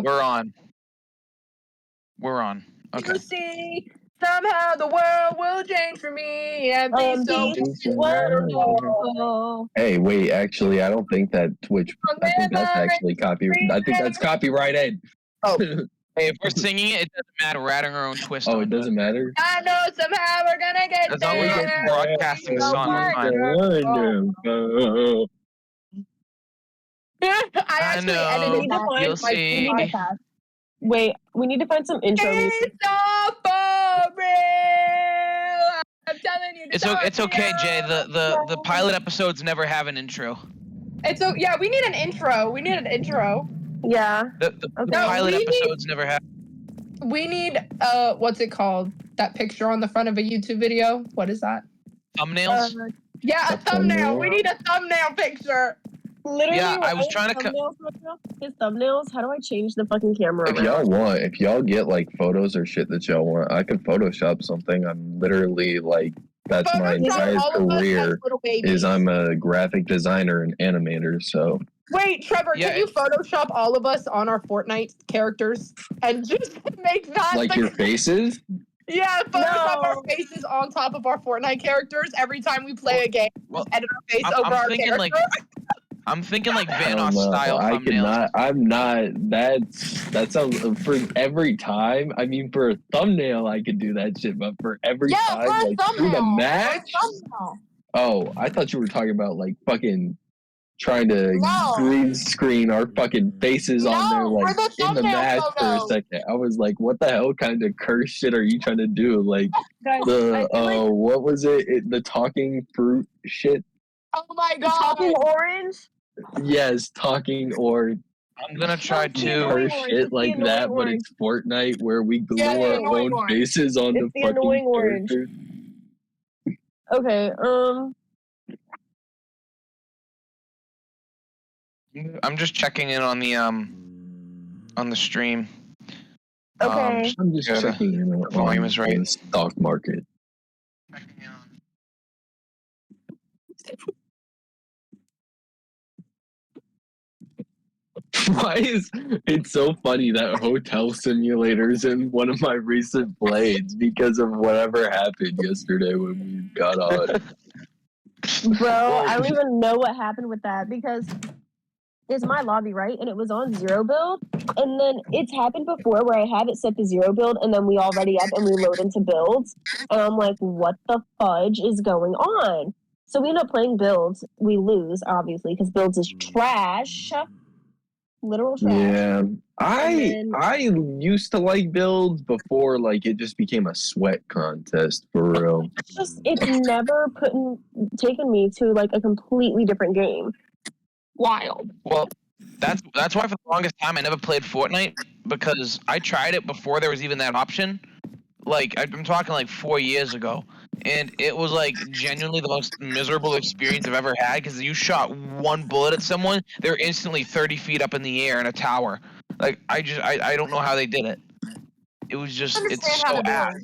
We're on. Okay. You see, somehow the world will change for me and be so wonderful. Hey, wait, actually, I don't think that Twitch. I think that's actually copyrighted. I think that's copyrighted. Oh. Hey, if we're singing it, it doesn't matter. We're adding our own twist. Oh, it doesn't matter. I know somehow we're gonna get as long as we're broadcasting the song, we're fine. I actually edited that. You'll see. Wait, we need to find some intro music. It's all for real. I'm telling you. It's okay, Jay. The pilot episodes never have an intro. Yeah, we need an intro. Yeah. The pilot episodes never have. We need what's it called? That picture on the front of a YouTube video. What is that? Thumbnails? Yeah, a thumbnail. We need a thumbnail picture. Literally, yeah, I was trying to his thumbnails. How do I change the fucking camera? If y'all get like photos or shit that y'all want, I could Photoshop something. I'm literally like, that's my entire career. Is I'm a graphic designer and animator. So wait, Trevor, can you Photoshop all of us on our Fortnite characters and just make that like your faces? Yeah, Photoshop our faces on top of our Fortnite characters every time we play a game. Edit our face over our characters. I'm thinking like Vanoss style thumbnails. Cannot. I'm not. That sounds for every time. I mean, for a thumbnail, I could do that shit, but for every time, like through the match. Oh, I thought you were talking about like fucking trying to green screen our fucking faces on there, like in the match for a second. I was like, what the hell kind of curse shit are you trying to do? Like what was it? The talking fruit shit. Oh my god! Talking orange? Yes, talking orange. I'm gonna try to curse shit like that, but it's Fortnite where we glue our own faces on the fucking character. Okay, I'm just checking in on the stream. Okay. I'm just checking in on volume is right. The stock market. Why is it so funny that hotel simulators in one of my recent plays because of whatever happened yesterday when we got on? Bro, I don't even know what happened with that because it's my lobby, right? And it was on 0 build. And then it's happened before where I have it set to 0 build and then we all ready up and we load into builds. And I'm like, what the fudge is going on? So we end up playing builds. We lose, obviously, because builds is trash. Literal trash. Yeah. I used to like builds before like it just became a sweat contest for real. It's never taken me to like a completely different game. Wild. Well, that's why for the longest time I never played Fortnite because I tried it before there was even that option. Like I'm talking like 4 years ago, and it was like genuinely the most miserable experience I've ever had because you shot one bullet at someone, they're instantly 30 feet up in the air in a tower. Like I don't know how they did it. It was just it's so ass.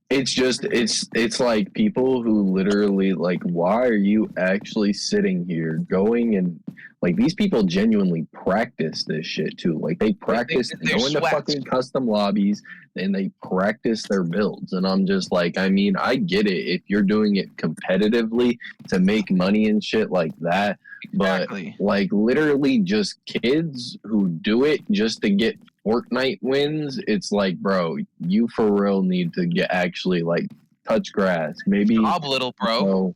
It's like people who literally like, why are you actually sitting here going and like these people genuinely practice this shit too. Like they practice going to fucking custom lobbies and they practice their builds. And I'm just like, I mean, I get it if you're doing it competitively to make money and shit like that. Exactly. But like literally just kids who do it just to get Fortnite wins, it's like, bro, you for real need to get actually like touch grass. Maybe job, little bro. You know,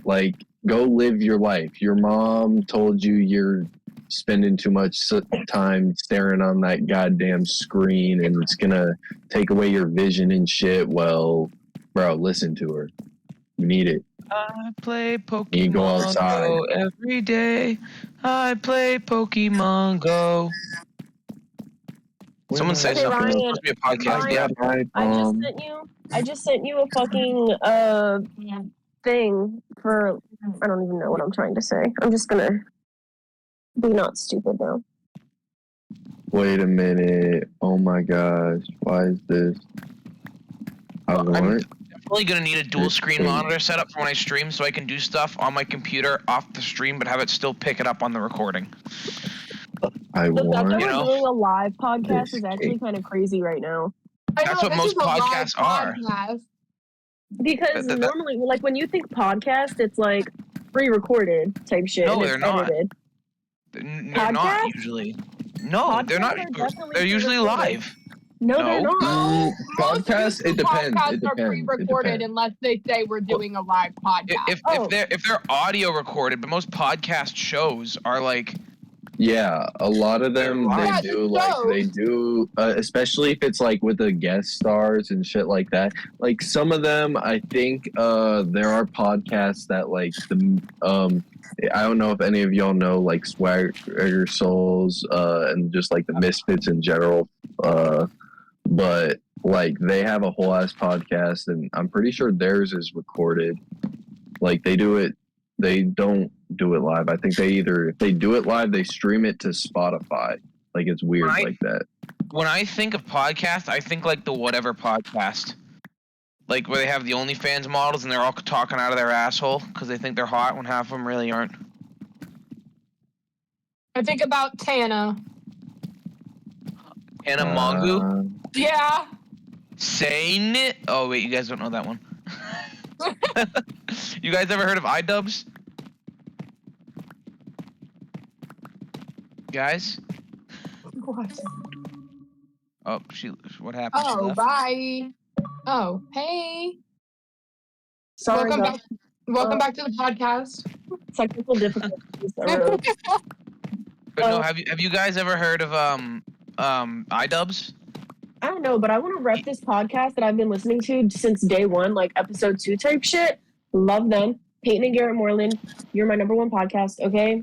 like go live your life. Your mom told you you're spending too much time staring on that goddamn screen and it's gonna take away your vision and shit. Well, bro, listen to her. You need it. I play Pokemon you go outside. Go every day. I play Pokemon Go. Someone say something. Ryan, it's supposed to be a podcast. Ryan, I just sent you a fucking thing for I don't even know what I'm trying to say. I'm just gonna be not stupid now. Wait a minute. Oh my gosh. Why is this? I'm definitely gonna need a dual screen monitor set up for when I stream so I can do stuff on my computer off the stream but have it still pick it up on the recording. The fact that You we're know? doing a live podcast This is actually cake. kind of crazy right now. I That's know, what this most is a live podcasts are. podcast. Because That- normally, like when you think podcast, it's like pre-recorded type shit No, and they're it's not. edited. They're not Podcasts? usually. No, they're not. Podcasts are definitely They're usually pre-recorded. live. No, No. they're not. No, Podcasts, it depends. podcasts It are depends. It pre-recorded depends. unless they say we're doing a live podcast. If they're audio recorded, but most podcast shows are like. Yeah, a lot of them Yeah, they do especially if it's like with the guest stars and shit like that. Like some of them, I think there are podcasts that like the I don't know if any of y'all know like Swagger Souls and just like the Misfits in general, but like they have a whole ass podcast and I'm pretty sure theirs is recorded. Like they don't do it live. I think if they do it live, they stream it to Spotify. Like it's weird like that. When I think of podcast, I think like the Whatever podcast. Like where they have the OnlyFans models and they're all talking out of their asshole because they think they're hot when half of them really aren't. I think about Tana. Anna Mongu. Yeah. Saying it. Oh wait, you guys don't know that one. You guys ever heard of iDubbbz? Guys? What? Oh, what happened? She Oh, left. bye. Oh, hey. Sorry, Welcome back to the podcast. technical difficulties arose. But no, have you guys ever heard of iDubbbz? I don't know, but I want to rep this podcast that I've been listening to since day one, like episode 2 type shit. Love them. Peyton and Garrett Moreland, you're my number one podcast, okay?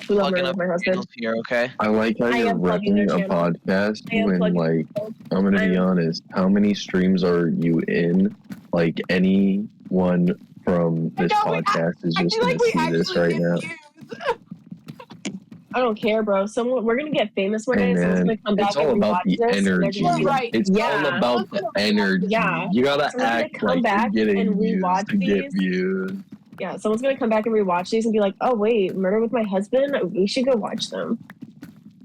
We love Plugging her up with my husband. here, okay? I like how I you're am plugging repping their a channel. podcast I am when plugging like I'm gonna be I'm- honest. How many streams are you in? Like anyone from this know, podcast is I just feel gonna like we see this actually right now. get views. I don't care, bro. We're gonna get famous one day, Hey, and someone's man, gonna come back it's all and about rewatch the this. And they're energy. gonna be like, Right. It's yeah. all about the energy. Yeah. You gotta Someone's gonna act come like back you're getting and views rewatch to get these. views. Yeah, someone's gonna come back and rewatch these and be like, "Oh wait, Murder with My Husband. We should go watch them."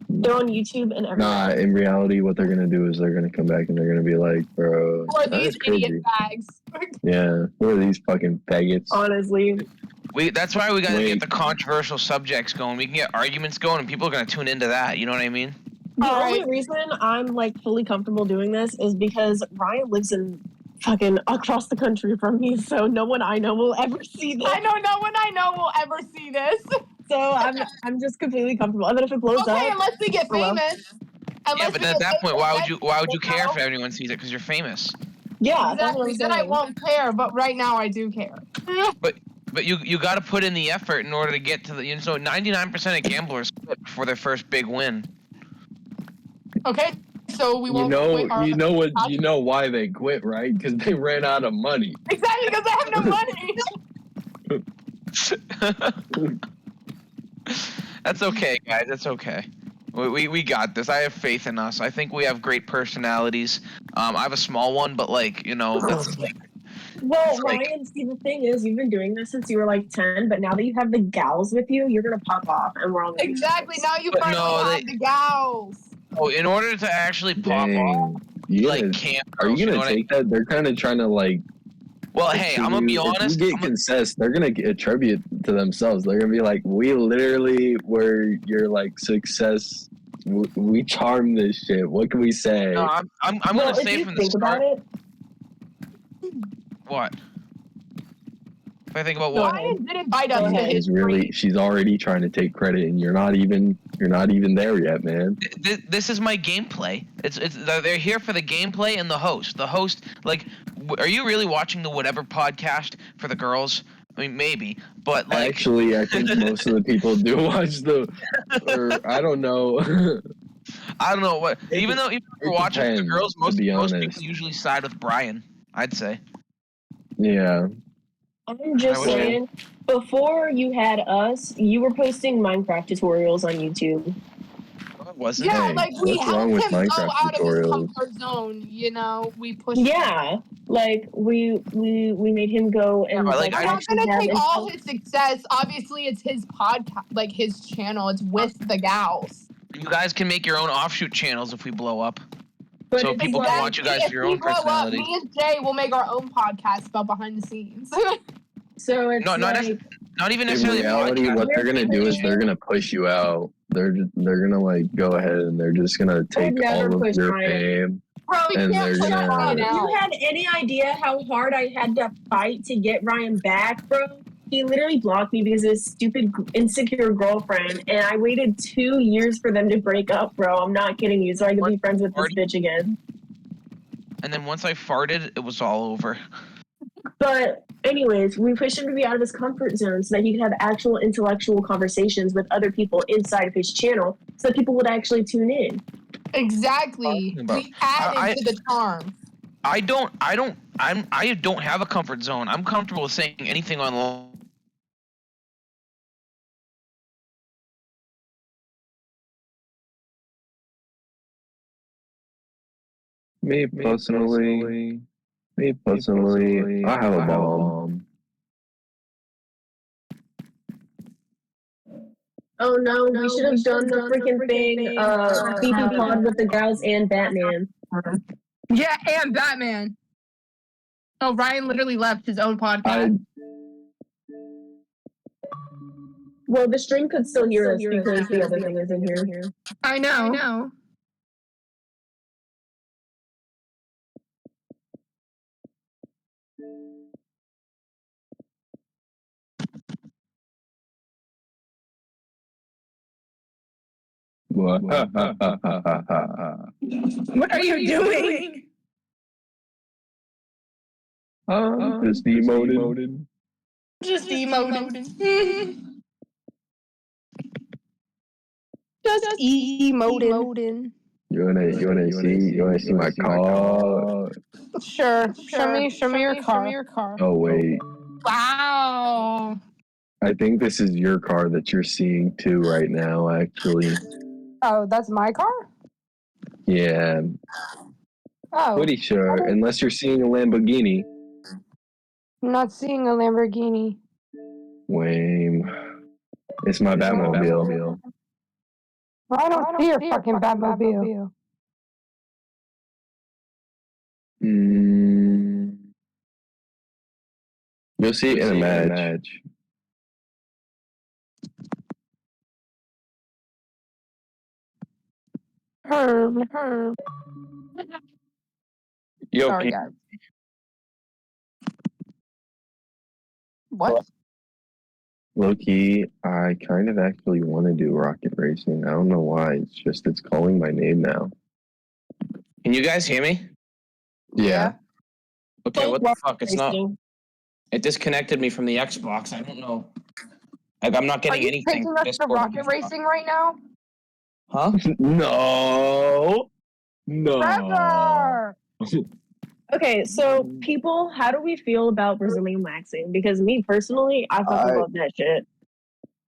They're on YouTube and everywhere. Nah, in reality, what they're gonna do is they're gonna come back and they're gonna be like, bro, Who are that these is crazy. idiot bags? Yeah, who are these fucking faggots? Honestly, That's why we gotta Wait. get the controversial subjects going. We can get arguments going, and people are gonna tune into that. You know what I mean? the Alright. only reason I'm like fully comfortable doing this is because Ryan lives in fucking across the country from me, so no one I know will ever see this. I know no one I know will ever see this. So I'm just completely comfortable. And then if it blows Okay, up, unless we get Oh, well. famous. Yeah, Unless but we at get that point, famous, why would you care if know. everyone sees it? Because you're famous. yeah, that's what Exactly. I'm Then I saying. won't care, but right now I do care. But you got to put in the effort in order to get to the. So 99% of gamblers quit before their first big win. Okay, so we You won't know, quit our- you know why they quit, right? Because they ran out of money. Exactly, because I have no money. That's okay, guys. That's okay. We got this. I have faith in us. I think we have great personalities. I have a small one, but like that's like. Well, Like- Ryan, see, the thing is, you've been doing this since you were like 10, but now that you have the gals with you, you're gonna pop off, and we're all gonna be Exactly, now you But finally no, have the gals. Oh, in order to actually pop off, Dang. You like gonna, camp. are you girls, gonna know what I- take that? They're kind of trying to like. Well, hey, I'm gonna be honest. If you get consist, they're gonna attribute to themselves. They're gonna be like, "We literally were your like success. We charmed this shit. What can we say?" No, I'm well, gonna if say you from the think about start. it, What? If I think about Go what? ahead. Ryan didn't bite Go us to ahead. his She's already trying to take credit, and you're not even there yet, man. This is my gameplay. They're here for the gameplay and the host. The host, like, are you really watching the Whatever podcast for the girls? I mean, maybe, but like, Actually, I think most of the people do watch I don't know. I don't know what. Even though you're watching the depends, girls, to most be people honest. usually side with Brian. I'd say. Yeah. I'm just I would- saying, before you had us, you were posting Minecraft tutorials on YouTube. No, it wasn't. Yeah, Hey, like we what's wrong helped with him go Minecraft out of his tutorials? comfort zone. You know, we pushed. him. Yeah, like we made him go and but, like, I'm not actually gonna have take his- all his success. Obviously, it's his podcast, like his channel. It's with the gals. You guys can make your own offshoot channels if we blow up. But so people can watch you guys for your own personality. Me and Jay will make our own podcast about behind the scenes. So it's not even necessarily. In reality, what they're gonna do is they're gonna push you out. They're gonna like go ahead and they're just gonna take all of your fame. Bro, and they're gonna. You had any idea how hard I had to fight to get Ryan back, bro? He literally blocked me because of his stupid insecure girlfriend, and I waited 2 years for them to break up, bro. I'm not kidding you, so I could be friends with this bitch again. And then once I farted, it was all over. But anyways, we pushed him to be out of his comfort zone so that he could have actual intellectual conversations with other people inside of his channel so that people would actually tune in. Exactly. We added to the charm. I don't have a comfort zone. I'm comfortable with saying anything online. Me personally, I have a bomb. Oh no, we should have done the freaking thing, Beefy Pod with the gals and Batman. Yeah, and Batman. Oh, Ryan literally left his own podcast. Well, the stream could still hear us because the other thing is in here. I know. What are you doing? Just emoting. Just emoting. Just emoting. You wanna see my car? Sure. Show me your car. Oh wait. Wow. I think this is your car that you're seeing too right now, actually. Oh, that's my car? Yeah. Oh. Pretty sure, unless you're seeing a Lamborghini. I'm not seeing a Lamborghini. Lame. It's my Batmobile. I don't see your fucking Batmobile. You'll see it in a match. Herb. Yo, Sorry, guys. What? Low-key, I kind of actually want to do rocket racing. I don't know why. It's calling my name now. Can you guys hear me? Yeah. Okay, what the fuck? It's not. It disconnected me from the Xbox. I don't know. Like, I'm not getting anything. Are you taking us to rocket racing right now? Huh? No. Trevor! Okay, so people, how do we feel about Brazilian waxing? Because me personally, I fucking love that shit.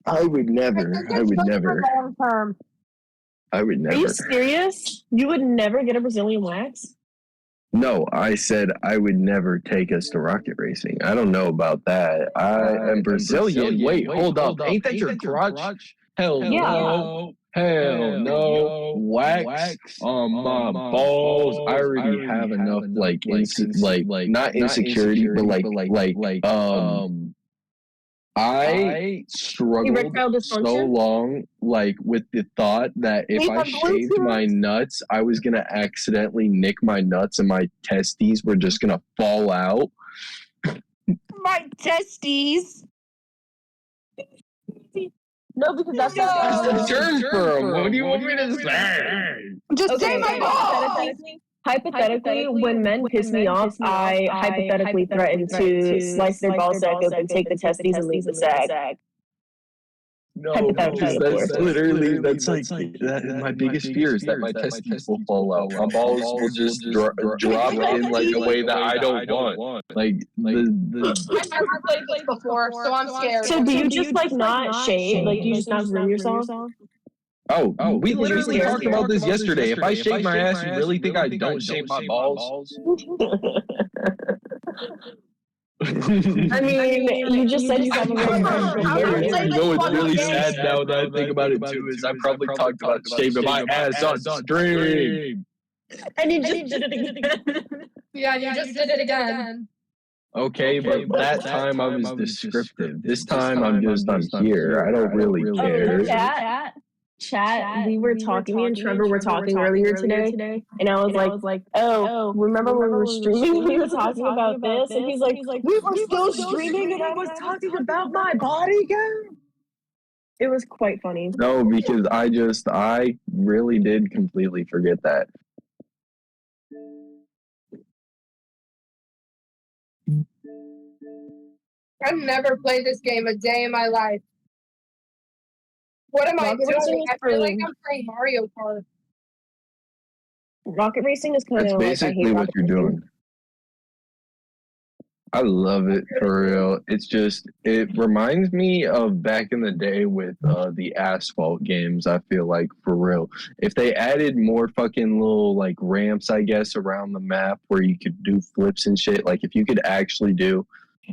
I would never. Long term. I would never. Are you serious? You would never get a Brazilian wax? No, I said I would never take us to rocket racing. I don't know about that. I am Brazilian. Wait, hold up. Ain't that your crotch? Hell no. Hell no. Wax on my balls. I already have enough like not insecurity, but I struggled so long like with the thought that if I shaved my nuts, I was gonna accidentally nick my nuts and my testes were just gonna fall out. My testes. No, because that's the term for them. What do you want me to say? Just say my balls. Hypothetically, when men piss me off, I hypothetically threaten to slice their ball sack open, take the testes, and leave the sack. No, that's literally my biggest fear is that my testes will fall out. My balls will just drop in like a way that I don't want. Like I've never played this before, so I'm scared. So do you just like not shave? Like do you just not groom yourself? Oh, we literally talked about this yesterday. If I shave my ass, you really think I don't shave my balls? I mean, you just said you have a really You know what's really sad now that I think about it too is I probably talked about shaving my ass on stream. And you just did it again. Yeah, you just did it again. Okay, but that time I was descriptive. This time I'm here. I don't really care. Chat, we were talking, me and Trevor were talking earlier today, and I was like, oh, remember when we were streaming, we were talking about this, and he's like, we were still streaming, and I was talking about my body count. It was quite funny. No, because I really did completely forget that. I've never played this game a day in my life. What am I doing? I feel like I'm playing Mario Kart. Rocket racing is kind of That's basically what you're doing. I love it, for real. It's just, it reminds me of back in the day with the asphalt games, I feel like, for real. If they added more fucking little, like, ramps, I guess, around the map where you could do flips and shit, like, if you could actually do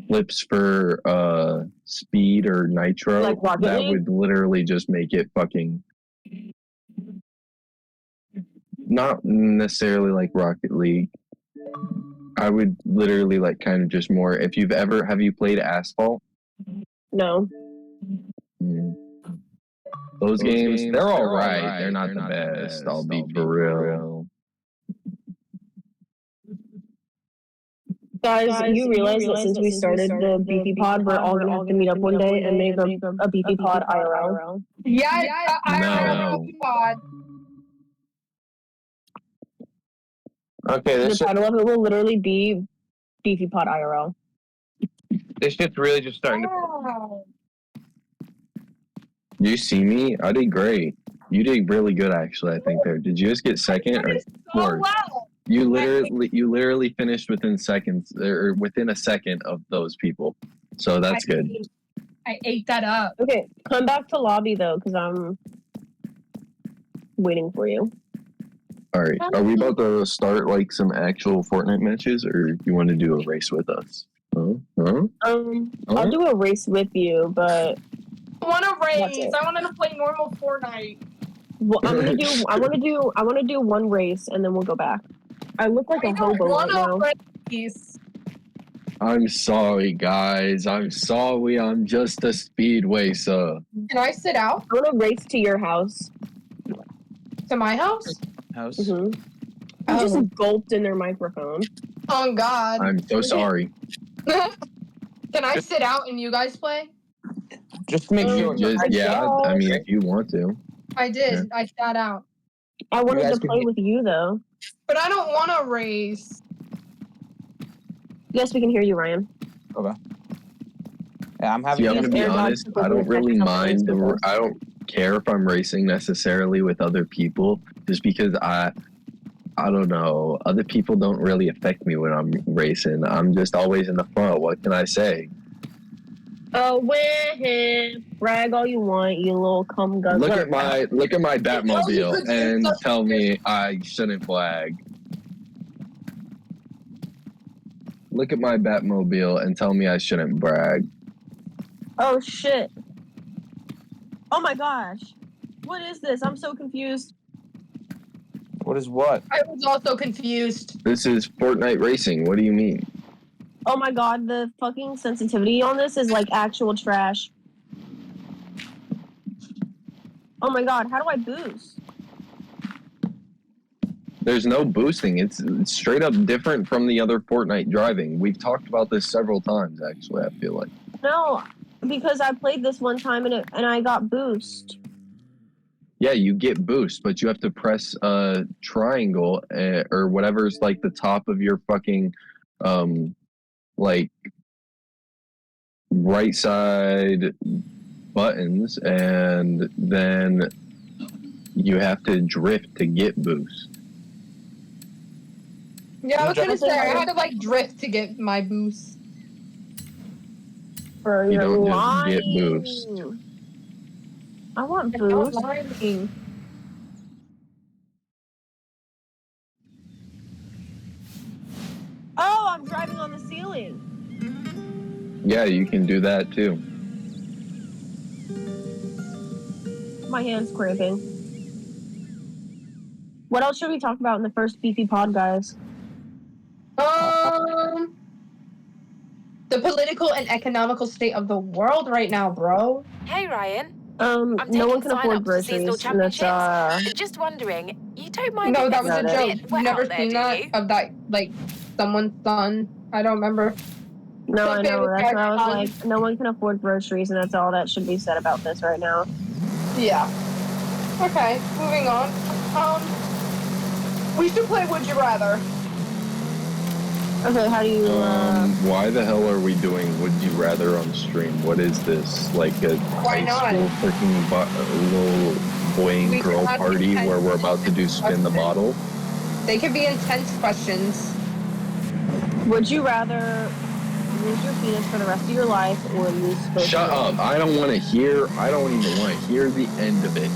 flips for speed or nitro, like that would literally just make it fucking... Not necessarily like Rocket League. I would literally like kind of just more. If you've ever, have you played Asphalt? No. Those games, they're all right. They're not the best. I'll be for real. Guys, you realize that since we started the Beefy Pod, we're all gonna have to meet up one day and make a Beefy Pod IRL. Yeah, No. Beefy Pod. Okay, The title of it will literally be Beefy Pod IRL. this shit's really just starting to. Wow. You see me? I did great. You did really good, actually. I think there. Did you just get second or So fourth? well. You literally finished within seconds or within a second of those people. So that's good. I ate that up. Okay, come back to lobby though, because I'm waiting for you. All right. Are we about to start like some actual Fortnite matches, or you want to do a race with us? I'll do a race with you, but I want to race. I wanted to play normal Fortnite. Well, I want to do one race and then we'll go back. I look like a hobo right now. Race. I'm sorry, guys. I'm sorry. I'm just a speedway, sir. Can I sit out? I want to race to your house. To my house? Mm-hmm. You just gulped in their microphone. Oh God. I'm so sorry. Can I sit out and you guys play? Just to make sure. I mean, if you want to. I did. Yeah. I sat out. I wanted to play with you though. But I don't want to race. Yes, we can hear you, Ryan. Okay. Yeah, I'm having. I'm gonna be honest. I don't really mind. I don't care if I'm racing necessarily with other people, just because I don't know. Other people don't really affect me when I'm racing. I'm just always in the front. What can I say? Oh, win! Brag all you want, you little cum gun. Look at my Batmobile and tell me I shouldn't brag. Look at my Batmobile and tell me I shouldn't brag. Oh shit! Oh my gosh! What is this? I'm so confused. What is what? I was also confused. This is Fortnite racing. What do you mean? Oh my god, the fucking sensitivity on this is like actual trash. Oh my god, how do I boost? There's no boosting. It's straight up different from the other Fortnite driving. We've talked about this several times, actually, I feel like. No, because I played this one time and I got boost. Yeah, you get boost, but you have to press triangle or whatever's like the top of your fucking like right side buttons, and then you have to drift to get boost. Yeah, I was gonna say I had to like drift to get my boost. You don't just get boost. I want boost. Oh, I'm driving on the ceiling. Yeah, you can do that too. My hand's cramping. What else should we talk about in the first Beefy Pod, guys? The political and economical state of the world right now, bro. Hey, Ryan. No one can afford groceries. Just wondering, you don't mind? No, if that was a it's joke. bit You've wet never out there, seen do that you? of that, like someone's son. I don't remember. No, I know. That's Famous why I was guy's like, no one can afford groceries, and that's all that should be said about this right now. Yeah. Okay, moving on. We should play Would You Rather. Okay, how do you? Why the hell are we doing Would You Rather on stream? What is this? Like a Why high not? school freaking little boy and We girl can have party intense where we're about to do spin the bottle? They can be intense questions. Would you rather lose your penis for the rest of your life or lose both? Shut up! I don't want to hear. I don't even want to hear the end of it.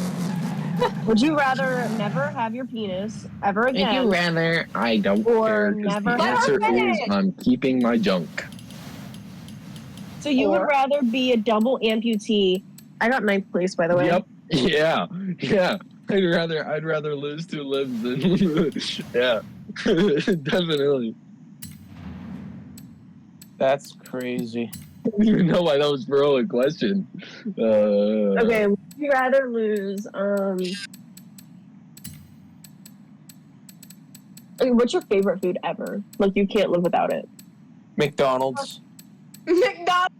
Would you rather never have your penis ever again? Would you rather? I don't Or care. 'Cause never the answer have is it. I'm keeping my junk. So you would rather be a double amputee? I got ninth place, by the way. Yep. Yeah. Yeah. I'd rather lose 2 limbs than yeah. Definitely. That's crazy. I don't even know why that was for a question. Okay, would you rather lose what's your favorite food ever? Like you can't live without it. McDonald's. McDonald's.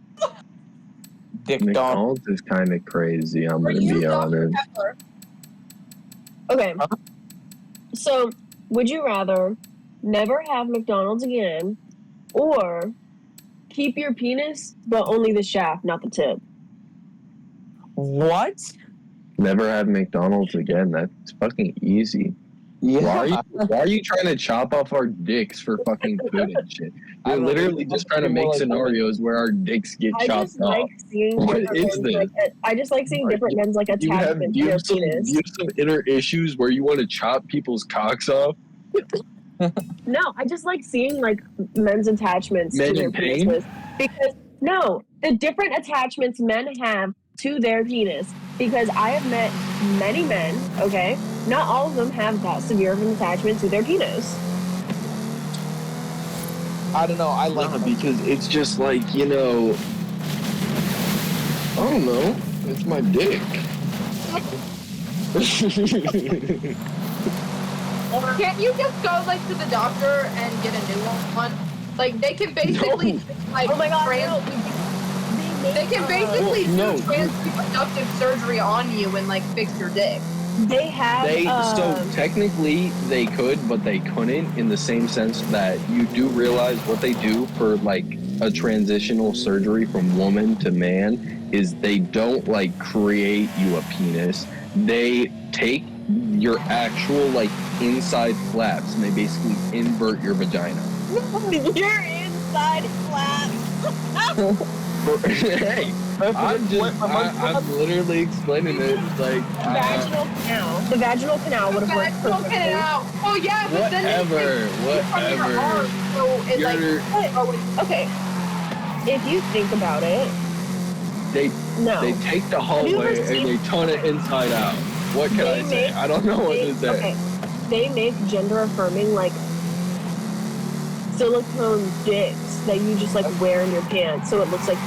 Dick Donald. McDonald's is kind of crazy. I'm gonna be honest. Okay. So, would you rather never have McDonald's again, or keep your penis but only the shaft, not the tip? What? Never have McDonald's again. That's fucking easy. Yeah. Why are you trying to chop off our dicks for fucking food and shit? We're literally just trying to make scenarios where our dicks get I chopped just off. like seeing What different is men's, this? I just like seeing different men's like Do you have attachments to their penis. some inner issues where you want to chop people's cocks off? No, I just like seeing like men's attachments Men to their in pain? penises. Because no, the different attachments men have to their penis. Because I have met many men, okay? Not all of them have that severe of an attachment to their penis. I don't know. I like Nah, because it's just like, I don't know. It's my dick. Can't you just go like to the doctor and get a new one? Like they can basically like Oh my God, they can basically do No. transreproductive surgery on you and like fix your dick. They have So technically they could, but they couldn't, in the same sense that you do realize what they do for like a transitional surgery from woman to man is they don't like create you a penis. They take your actual like inside flaps and they basically invert your vagina. your inside flap. Hey, I'm literally explaining it like Vaginal canal. The vaginal canal would have worked Vaginal perfectly. canal. Oh yeah, but then whatever. so it like Okay, if you think about it, They no. take the hallway and they turn it inside out. What can I say? I don't know what to say. Okay, they make gender affirming like silicone dicks that you just like wear in your pants, so it looks like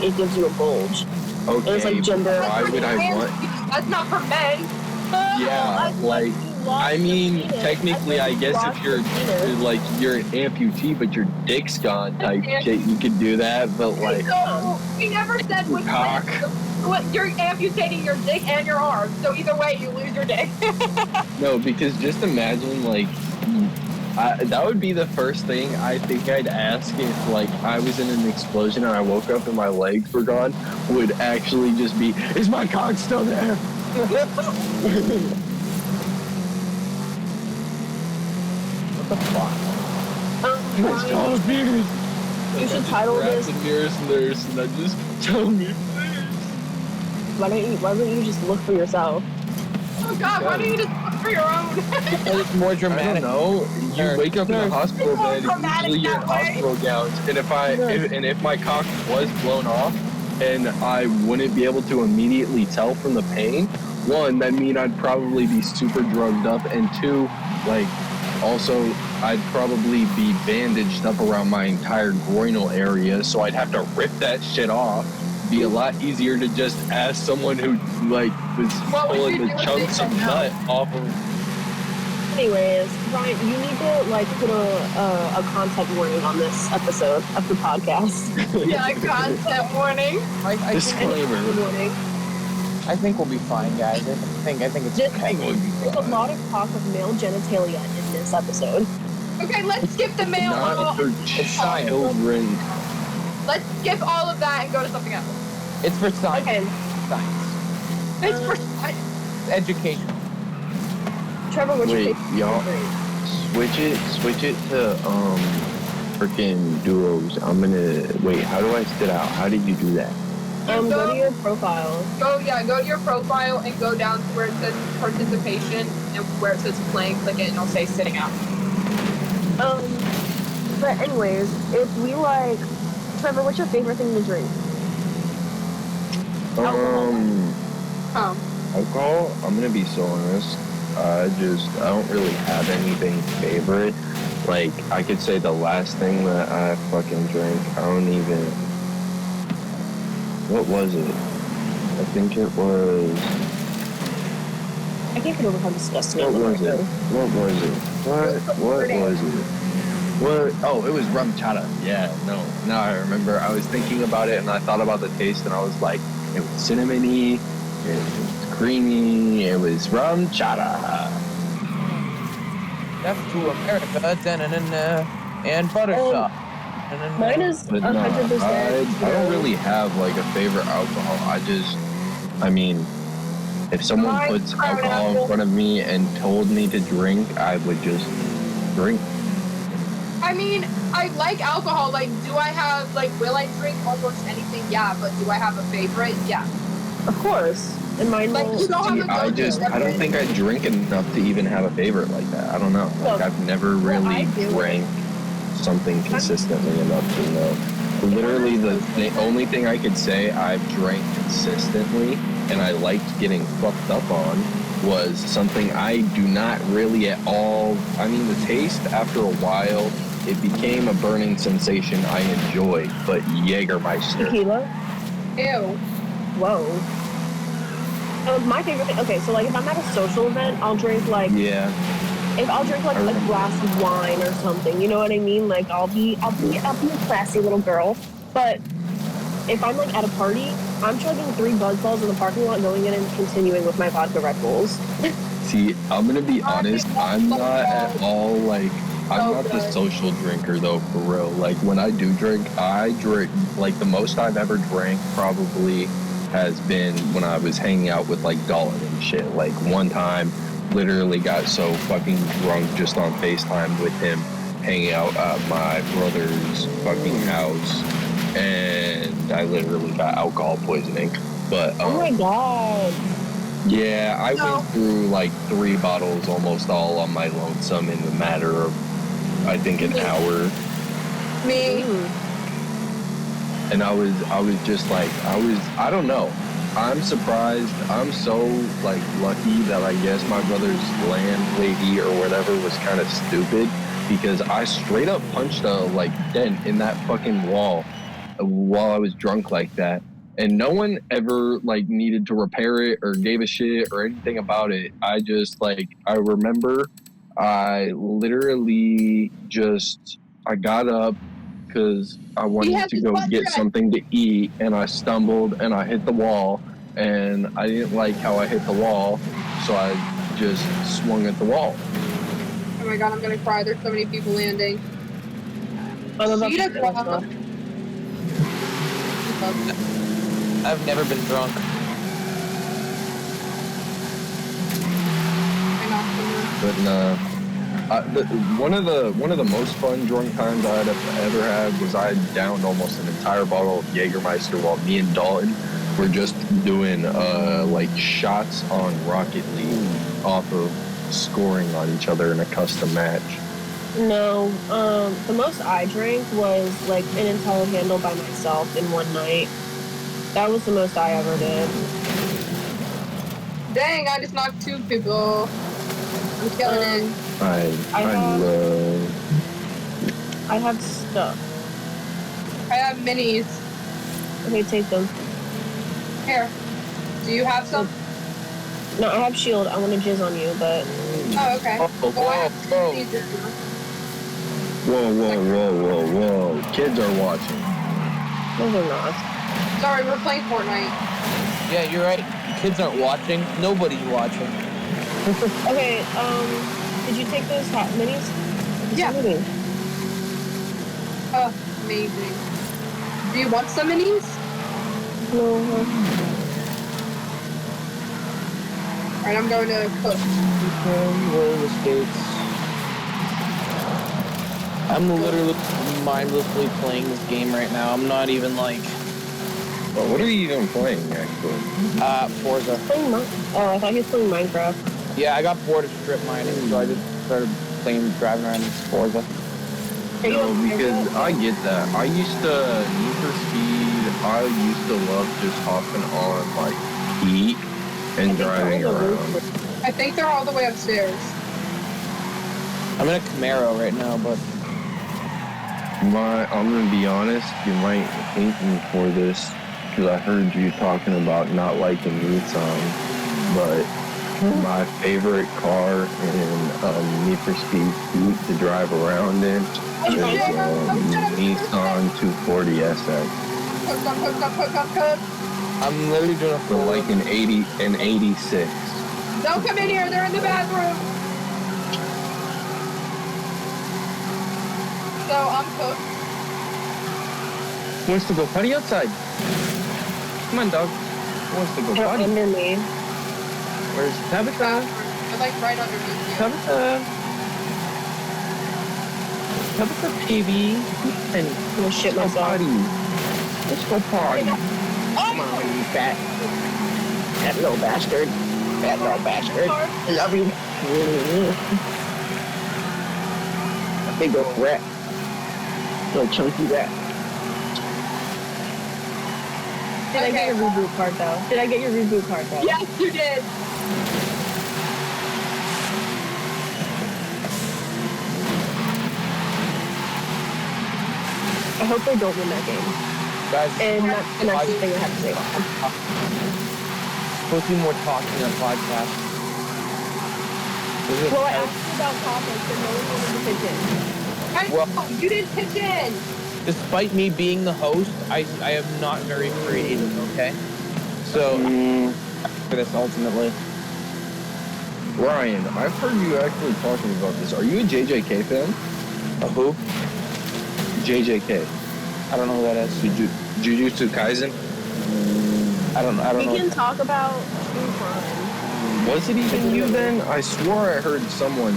it gives you a bulge. Okay, It's like gender. why would I want? That's not for men. Yeah, like I mean, technically, I guess if you're like you're an amputee but your dick's gone type shit, you could do that. But like, So we never said which cock. What you're amputating your dick and your arm. So either way, you lose your dick. no, because just imagine like. That would be the first thing I think I'd ask if like I was in an explosion and I woke up and my legs were gone, would actually just be, is my cock still there? What the fuck? You should title this. The nearest nurse and then just tell me, please. Why don't you just look for yourself? Oh God, why don't you just look for your own? It's more I dramatic. don't know. You wake up in a hospital bed, usually you're in hospital gowns, and if my cock was blown off, and I wouldn't be able to immediately tell from the pain, one, that mean I'd probably be super drugged up, and two, like, also, I'd probably be bandaged up around my entire groinal area, so I'd have to rip that shit off. Be a lot easier to just ask someone who, like, was pulling the chunks of nut off of. Anyways, Ryan, you need to like put a content warning on this episode of the podcast. Yeah, content warning. Disclaimer. I think we'll be fine, guys. I think it's okay. There's a lot of talk of male genitalia in this episode. Okay, let's skip the male. Not for children. Let's skip all of that and go to something else. It's for science. Okay. Science. It's for science. Education. Trevor, what's your Wait, favorite? y'all, switch it to freaking duos. I'm gonna wait. How do I sit out? How did you do that? Go to your profile. Go to your profile and go down to where it says participation and where it says playing. Click it and it'll say sitting out. But anyways, if we like, Trevor, what's your favorite thing to drink? Alcohol. I'm gonna be so honest. I don't really have anything favorite. Like, I could say the last thing that I fucking drank, I don't even... What was it? I think it was... I can't get over how disgusting What was it? What was it? What? Oh, it was rum chata. Yeah, no. Now I remember. I was thinking about it, and I thought about the taste, and I was like, it was cinnamony, it was creamy, it was rum chata. That's to America, and butterscotch. Mine is 100%. I don't really have like a favorite alcohol. I mean, if someone puts alcohol in front of me and told me to drink, I would just drink. I mean, I like alcohol. Like, do I have, like, will I drink almost anything? Yeah, but do I have a favorite? Yeah. Of course. And mine like, you don't have a I don't think I drink enough to even have a favorite like that. I don't know. Like, I've never really drank something consistently enough to know. Literally, the only thing I could say I've drank consistently and I liked getting fucked up on was something I do not really at all. I mean, the taste, after a while, it became a burning sensation I enjoyed, but Jägermeister. Tequila? Ew. Whoa. My favorite thing, okay, so like if I'm at a social event, I'll drink like... Yeah. If I'll drink like a glass of wine or something, you know what I mean? Like I'll be a classy little girl. But if I'm like at a party, I'm chugging 3 Buzzballs in the parking lot, going in and continuing with my vodka Red Bulls. See, I'm gonna be honest, I'm not at all like, I'm not the social drinker though, for real. Like when I do drink, I drink, like the most I've ever drank probably has been when I was hanging out with like Dalton and shit. Like one time, literally got so fucking drunk just on FaceTime with him, hanging out at my brother's fucking house, and I literally got alcohol poisoning. But oh my god. Yeah, I went through like 3 bottles almost all on my lonesome in the matter of, I think, an hour. Me. And I was just like, I don't know. I'm surprised. I'm so like lucky that I guess my brother's landlady or whatever was kind of stupid, because I straight up punched a like dent in that fucking wall while I was drunk like that. And no one ever like needed to repair it or gave a shit or anything about it. I just like, I remember I literally just, I got up because I wanted to go get something to eat, and I stumbled and I hit the wall, and I didn't like how I hit the wall, so I just swung at the wall. Oh my god, I'm gonna cry. There's so many people landing. I've never been drunk. But one of the most fun drunk times I'd ever had was I downed almost an entire bottle of Jägermeister while me and Dalton were just doing like shots on Rocket League. off of scoring on each other in a custom match? No, the most I drank was like an entire handle by myself in one night. That was the most I ever did. Dang, I just knocked 2 people. I'm killing it. I have stuff. I have minis. Okay, take them. Here. Do you have some? No, I have shield. I want to jizz on you, but... Oh, okay. Well, I have 2 minis if you want. Whoa. Kids are watching. No, they're not. Sorry, we're playing Fortnite. Yeah, you're right. Kids aren't watching. Nobody's watching. Okay, did you take those hot minis? Yeah. Oh, amazing. Do you want some minis? No. Alright, I'm going to cook. Roller skates. I'm literally mindlessly playing this game right now. I'm not even like... Well, what are you even playing, actually? Forza. Oh, I thought he was playing Minecraft. Yeah, I got bored of strip mining, so I just started driving around in Forza. No, because I get that. I used to Need for Speed. I used to love just hopping on like Heat and driving around. I think they're all the way upstairs. I'm in a Camaro right now, but I'm gonna be honest. You might hate me for this because I heard you talking about not liking Nissan, but my favorite car in Need for Speed Heat to drive around in is Nissan 240 SX. Cook. I'm literally doing a For like an 86. Don't come in here, they're in the bathroom. So I'm cooked. Wants to go potty outside. Come on, dog. Wants to go potty. Under me. Where's Tabitha? They're like right underneath you. Tabitha, baby. And I'm gonna shit myself. Let's go party. Come on, you fat little bastard. Fat little bastard. I love you. A big old rat. Little chunky rat. Did I get your reboot card though? Yes, you did. I hope they don't win that game. guys. And that's the next thing I have to say about them. Supposed to be more talking on podcast. Well, I asked you about topics and no one wanted to pitch in. You didn't pitch in. Despite me being the host, I am not very creative, okay? So, for this ultimately. Ryan, I've heard you actually talking about this. Are you a JJK fan? A who? JJK. I don't know who that is. Jujutsu Kaisen? I don't know. We can talk about true crime. Was it even you then? I swore I heard someone,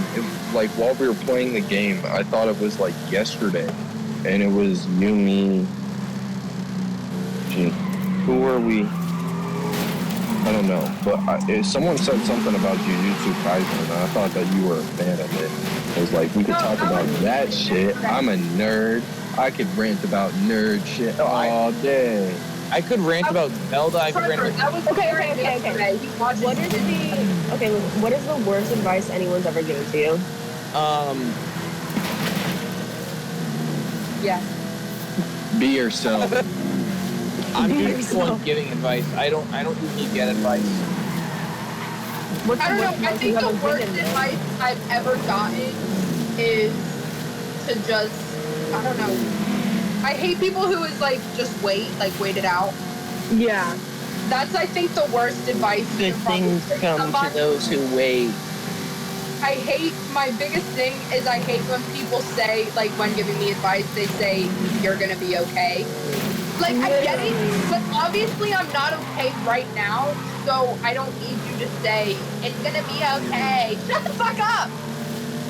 like while we were playing the game, I thought it was like yesterday. And it was you, me. Gee, who were we? I don't know. But someone said something about Jujutsu Kaisen, and I thought that you were a fan of it. It was like, we could talk about that shit. I'm a nerd. I could rant about nerd shit all day. I could rant about Zelda. I could rant about... Okay. What is the worst advice anyone's ever given to you? Yeah. Be yourself. I'm just the one giving advice. I don't usually get advice. I don't know. I think the worst advice I've ever gotten is to just, I don't know. I hate people who is like, just wait it out. Yeah. That's, I think, the worst advice. Good things come to those who wait. I hate, my biggest thing is I hate when people say, like, when giving me advice, they say, you're gonna be okay. Like, I get it, but obviously I'm not okay right now, so I don't need you to say, it's gonna be okay. Shut the fuck up!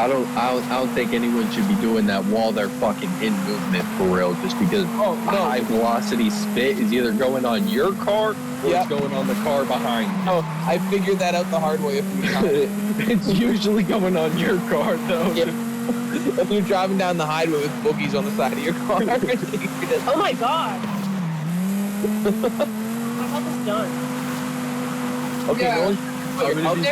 I don't think anyone should be doing that while they're fucking in movement for real. Just because high velocity spit is either going on your car or it's going on the car behind you. Oh, I figured that out the hard way a few times. It's usually going on your car though. Yeah. If you're driving down the highway with boogies on the side of your car. Oh my god. My health is done. Okay, Yeah. I'm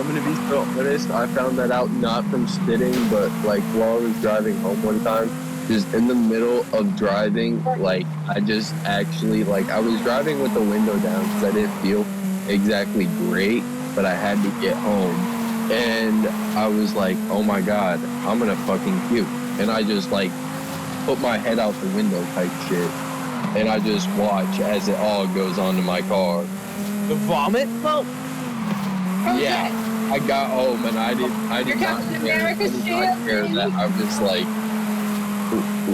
gonna be so honest. I found that out not from spitting, but like while I was driving home one time, just in the middle of driving, like I just actually I was driving with the window down because I didn't feel exactly great, but I had to get home, and I was like, oh my god, I'm gonna fucking puke, and I just put my head out the window type shit, and I just watch as it all goes onto my car. The vomit? Well, yeah, I got home and I did not care that I was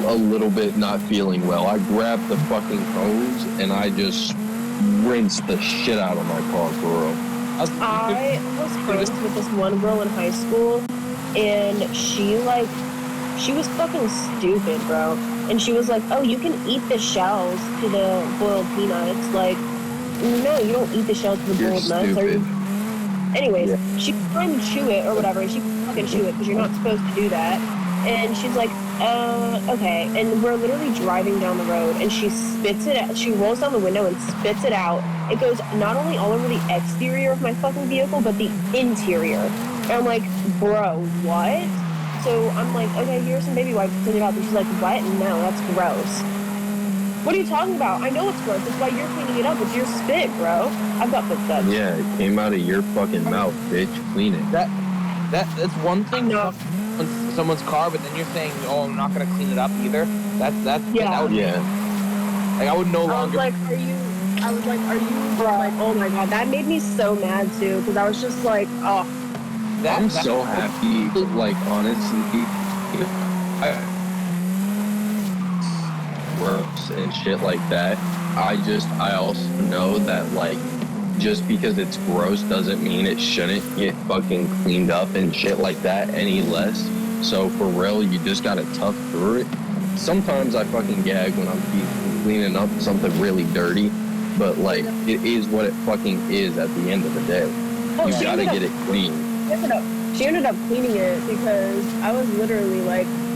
a little bit not feeling well. I grabbed the fucking hose and I just rinsed the shit out of my car for real. I was friends with this one girl in high school, and she was fucking stupid, bro. And she was like, oh, you can eat the shells to the boiled peanuts. Like, no, you don't eat the shells to the boiled nuts. Anyways, she was trying to chew it or whatever, and she could fucking chew it because you're not supposed to do that. And she's like, okay. And we're literally driving down the road, and she spits it out. She rolls down the window and spits it out. It goes not only all over the exterior of my fucking vehicle, but the interior. And I'm like, bro, what? So I'm like, okay, here's some baby wipes, clean it up. And she's like, what? No, that's gross. What are you talking about? I know it's gross. That's why you're cleaning it up. It's your spit, bro. I've got footsteps. Yeah, it came out of your fucking mouth, bitch. Clean it. That's one thing. No. Someone's car, but then you're saying, oh, I'm not gonna clean it up either. That would be, I would no longer. I was like, are you? Like, oh my god, that made me so mad too, because I was just like, oh. I'm so happy, honestly. Gross and shit like that. I also know that just because it's gross doesn't mean it shouldn't get fucking cleaned up and shit like that any less. So for real, you just gotta tough through it. Sometimes I fucking gag when I'm cleaning up something really dirty, but it is what it fucking is at the end of the day. You gotta get it clean. She ended up cleaning it because I was literally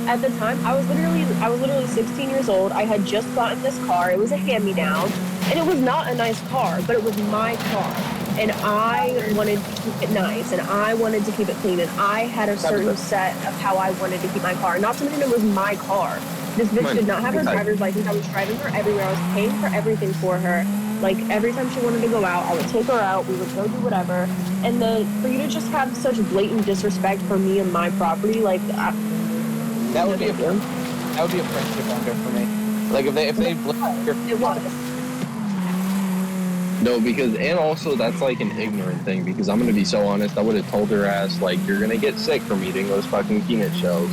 at the time, I was literally 16 years old. I had just gotten this car. It was a hand-me-down, and it was not a nice car, but it was my car, and I wanted to keep it nice, and I wanted to keep it clean, and I had a certain set of how I wanted to keep my car. Not to mention it was my car. This bitch did not have her driver's license. I was driving her everywhere. I was paying for everything for her. Every time she wanted to go out, I would take her out. We would go do whatever. And then for you to just have such blatant disrespect for me and my property, that would be a friendship ender for me. If they it was. No, and also that's an ignorant thing, because I'm gonna be so honest, I would have told her ass you're gonna get sick from eating those fucking peanut shells.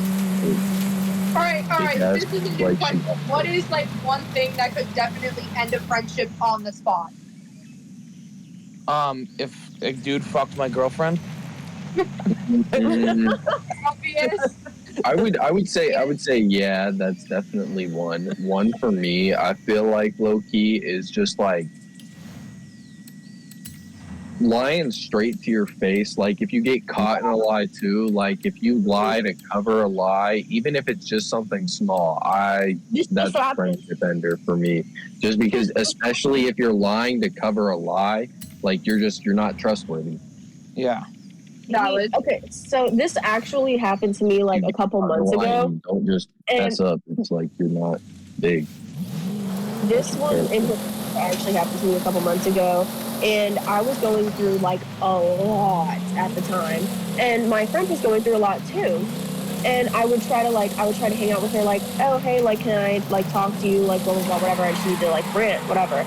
Alright, this is a good question. What is one thing that could definitely end a friendship on the spot? If a dude fucked my girlfriend. Obvious. I would say yeah, that's definitely one. One for me, I feel low key is just lying straight to your face. If you get caught in a lie too, if you lie to cover a lie, even if it's just something small, that's a friendship ender for me. Just because, especially if you're lying to cover a lie, you're not trustworthy. Yeah. Valid. Okay, so this actually happened to me a couple months ago. Don't just mess up. It's you're not big. This one actually happened to me a couple months ago, and I was going through a lot at the time, and my friend was going through a lot too. And I would try to hang out with her, oh hey, can I talk to you, blah blah blah, whatever. I just need to rant, whatever.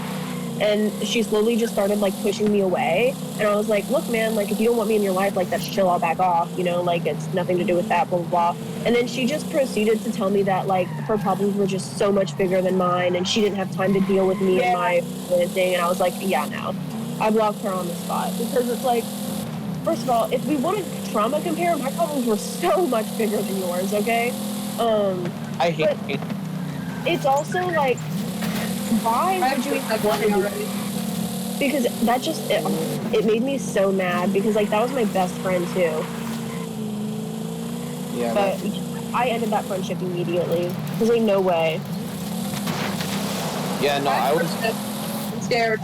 And she slowly just started pushing me away, and I was like, look man, if you don't want me in your life, that's chill, I'll back off, it's nothing to do with that, blah blah blah. And then she just proceeded to tell me that her problems were just so much bigger than mine, and she didn't have time to deal with me and my thing. And I was like, yeah, no. I blocked her on the spot, because it's first of all, if we want to trauma compare, my problems were so much bigger than yours, okay? I hate it. It's also like, why would you even want to do it? Because that just, it made me so mad because, like, that was my best friend, too. Yeah, but I ended that friendship immediately. There's like no way. Yeah, no, I was scared.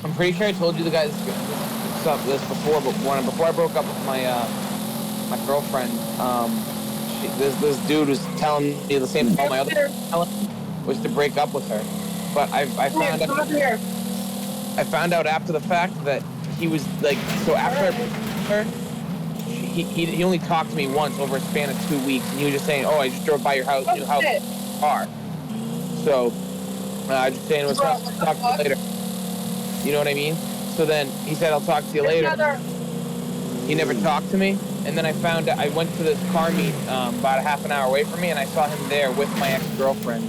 I'm pretty sure I told you the guys this before, but before I broke up with my my girlfriend, this dude was telling me the same thing all my other was to break up with her. But I found out after the fact that he was like, so after I broke up with her, he only talked to me once over a span of 2 weeks, and he was just saying, "Oh, I just drove by your house, new house, car." So I just saying, "Let's talk to you later." You know what I mean? So then he said, "I'll talk to you later." He never talked to me, and then I found out I went to this car meet about a half an hour away from me, and I saw him there with my ex-girlfriend,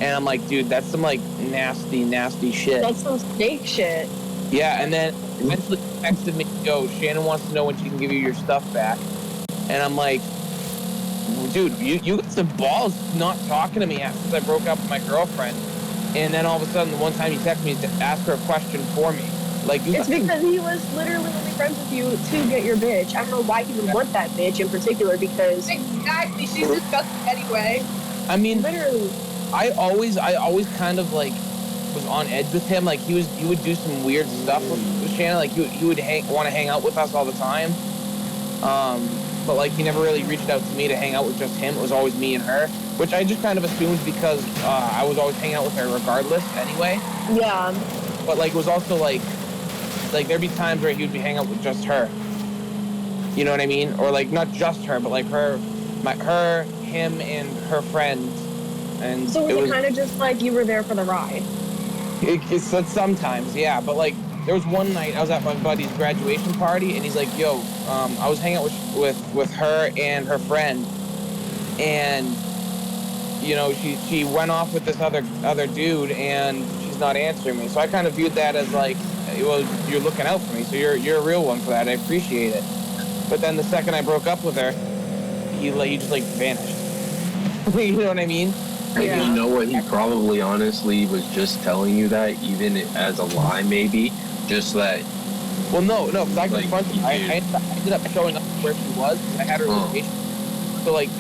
and I'm like, "Dude, that's some like nasty shit." That's some fake shit. Yeah, and then eventually he texted me, "Yo, Shannon wants to know when she can give you your stuff back." And I'm like, "Dude, you got some balls not talking to me since I broke up with my girlfriend." And then all of a sudden, the one time he texted me to ask her a question for me. Like, it's because he was literally only friends with you to get your bitch. I don't know why he would want that bitch in particular, because exactly, she's disgusting anyway. I mean, literally, I always kind of like was on edge with him. Like he would do some weird stuff with Shannon. Like he would want to hang out with us all the time. But like he never really reached out to me to hang out with just him. It was always me and her, which I just kind of assumed because I was always hanging out with her regardless anyway. Yeah. But like it was also like there'd be times where he would be hanging out with just her. You know what I mean? Or like not just her, but like him and her friends. And so was it kind of just like you were there for the ride? It's sometimes, yeah. But like there was one night I was at my buddy's graduation party, and he's like, "Yo, I was hanging out with her and her friend, and you know she went off with this other dude, and she's not answering me." So I kind of viewed that as like, well, you're looking out for me, so you're a real one for that. I appreciate it. But then the second I broke up with her, he just like vanished. You know what I mean? Yeah. You know what? He probably honestly was just telling you that, even as a lie, maybe. Just that. Well, no, because I confronted him. I ended up showing up where she was. I had her location. So, like,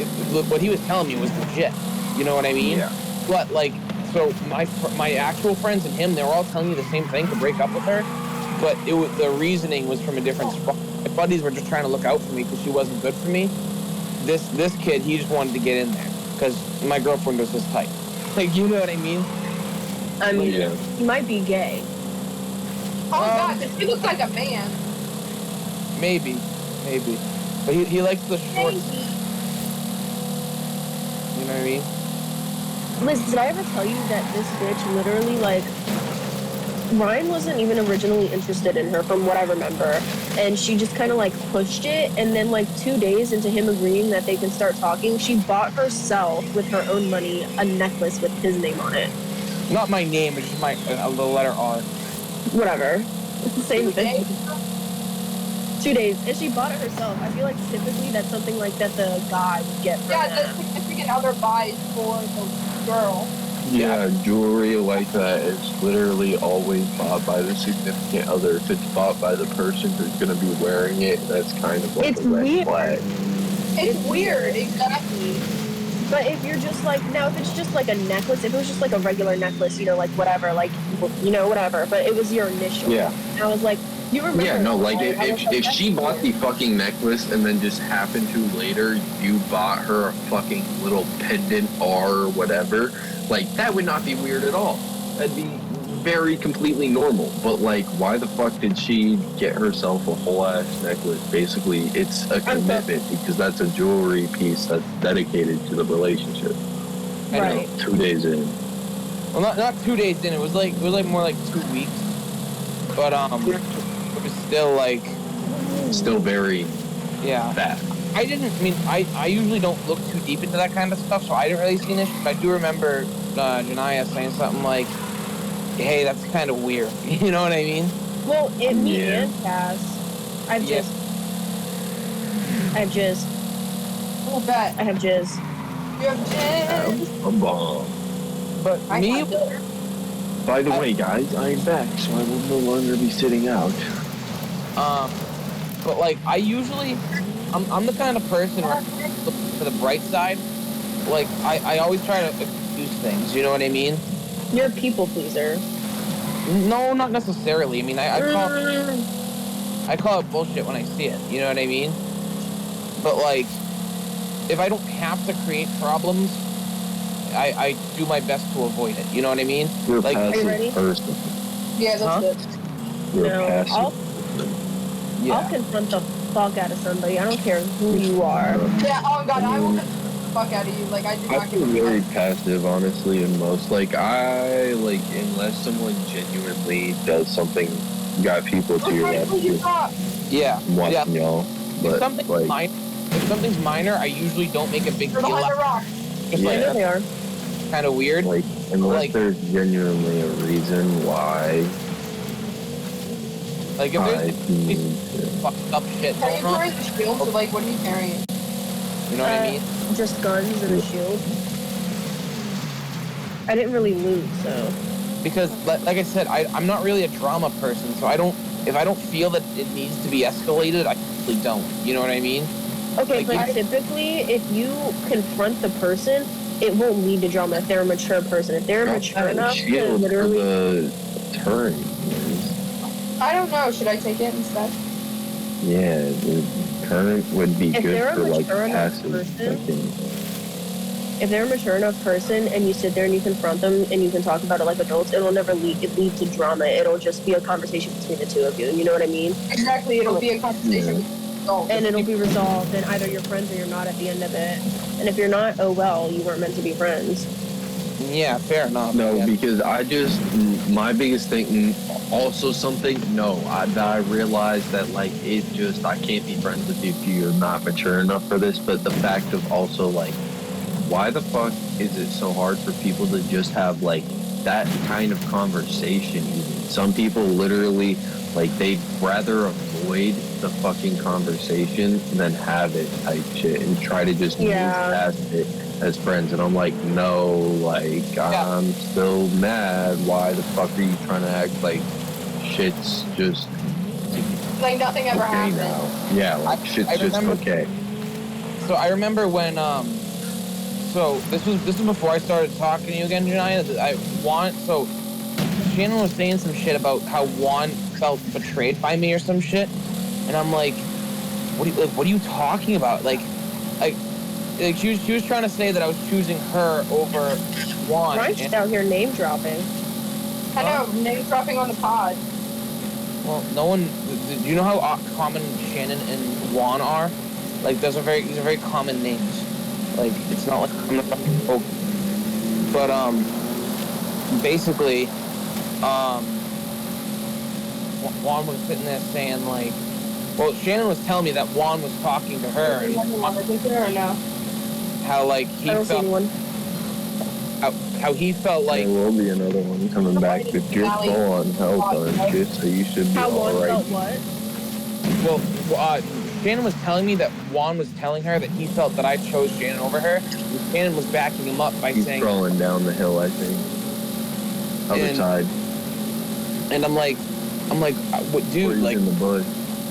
what he was telling me was legit. You know what I mean? Yeah. But, like, so my actual friends and him, they were all telling me the same thing, to break up with her. But the reasoning was from a different spot. My buddies were just trying to look out for me because she wasn't good for me. This kid, he just wanted to get in there because my girlfriend was his type. Like, you know what I mean? I mean, he might be gay. Oh God, he looks like a man. Maybe. But he likes the short. You know what I mean? Liz, did I ever tell you that this bitch literally, like, Ryan wasn't even originally interested in her from what I remember, and she just kind of like pushed it, and then like 2 days into him agreeing that they can start talking, she bought herself with her own money a necklace with his name on it. Not my name, it's just the letter R. Whatever. It's the same thing. 2 days. And she bought it herself. I feel like typically that's something like that the guy would get for that's significant other buys for the girl. Yeah, jewelry like that is literally always bought by the significant other. If it's bought by the person who's going to be wearing it, that's kind of like a red flag. It's weird, exactly. But if you're just like, now if it's just like a necklace, if it was just like a regular necklace, you know, like whatever, like, you know, whatever, but it was your initial. Yeah. And I was like, you remember. Yeah, no, like if she bought the fucking necklace and then just happened to later you bought her a fucking little pendant or whatever, like that would not be weird at all. That'd be very completely normal. But like, why the fuck did she get herself a whole ass necklace? Basically, it's a commitment because that's a jewelry piece that's dedicated to the relationship. Right. 2 days in. Well, not 2 days in. It was more like 2 weeks. But it was still like. Still very. Yeah. Bad. I usually don't look too deep into that kind of stuff, so I didn't really see this. But I do remember Janaya saying something like, "Hey, that's kind of weird." You know what I mean? Well, me and Cass, I have Yeah. jizz. I have jizz. Oh, bet. I have jizz. You have jizz. A bomb. But I me, have jizz. By the way, guys, I'm back, so I will no longer be sitting out. but like I usually, I'm the kind of person where I look for the bright side. Like I always try to excuse things. You know what I mean? You're a people pleaser. No, not necessarily. I mean, I call it bullshit when I see it. You know what I mean? But like, if I don't have to create problems, I do my best to avoid it. You know what I mean? You're Like, a are you ready? passive person. Yeah, that's Huh? good. You're No, a passive I'll person. yeah. confront the fuck out of somebody. I don't care who you are. Yeah, oh god, I will confront the fuck out of you. Like, I do I not give feel a very fuck. passive, honestly, in most. Like, unless someone genuinely does something, got people to your Okay, left, will you just stop? Yeah. watching y'all. But, like, If something's minor, I usually don't make a big You're deal behind out the rock. Just Yeah. I know they are. kind of weird. like, unless Like- there's genuinely a reason why Like if I there's need to. fucked up shit Are going you on, carrying the shield? So, like, what are you carrying? you know what I mean? Just guns and a shield. I didn't really loot, so. Because like I said, I'm not really a drama person, so if I don't feel that it needs to be escalated, I really don't. You know what I mean? Okay, Like, but typically, if you confront the person, it won't lead to drama if they're a mature person. If they're mature enough to Shield for literally. the turret. I don't know. Should I take it instead? Yeah, the current would be If they're good a for like mature enough passive. person- Fucking, If they're a mature enough person and you sit there and you confront them and you can talk about it like adults, it'll never lead to drama. It'll just be a conversation between the two of you. You know what I mean? Exactly. It'll be a conversation. And it'll be resolved, and either you're friends or you're not at the end of it. And if you're not, oh well, you weren't meant to be friends. Yeah, fair enough. no, yeah. because my biggest thing, also something, I realized that like it just, I can't be friends with you if you're not mature enough for this, but the fact of also like, why the fuck is it so hard for people to just have like that kind of conversation even? Some people literally, like, they'd rather avoid the fucking conversation than have it type shit and try to just move past it as friends. And I'm like, no, like, I'm still mad. Why the fuck are you trying to act like shit's just Like nothing ever okay happened. now? Yeah, like shit's I just remember- okay. So I remember when so this was before I started talking to you again, Janaya. So Shannon was saying some shit about how Juan felt betrayed by me or some shit, and I'm like, what are you talking about? Like she was trying to say that I was choosing her over Juan. Ryan's just out here name dropping. I know. Name dropping on the pod. Well, no one. Do you know how common Shannon and Juan are? Like, these are very common names. Like, it's not like I'm not. Oh, but basically, Juan was sitting there saying like, well, Shannon was telling me that Juan was talking to her and how like he I don't see felt anyone. how he felt like. There will be another one coming back, but you're full on health on shit, so you should be How one alright. felt what? Well, Shannon was telling me that Juan was telling her that he felt that I chose Shannon over her. And Shannon was backing him up by He's saying, crawling down the hill, I think. Other side. and I'm like, what, Or dude? he's Like, in the bush.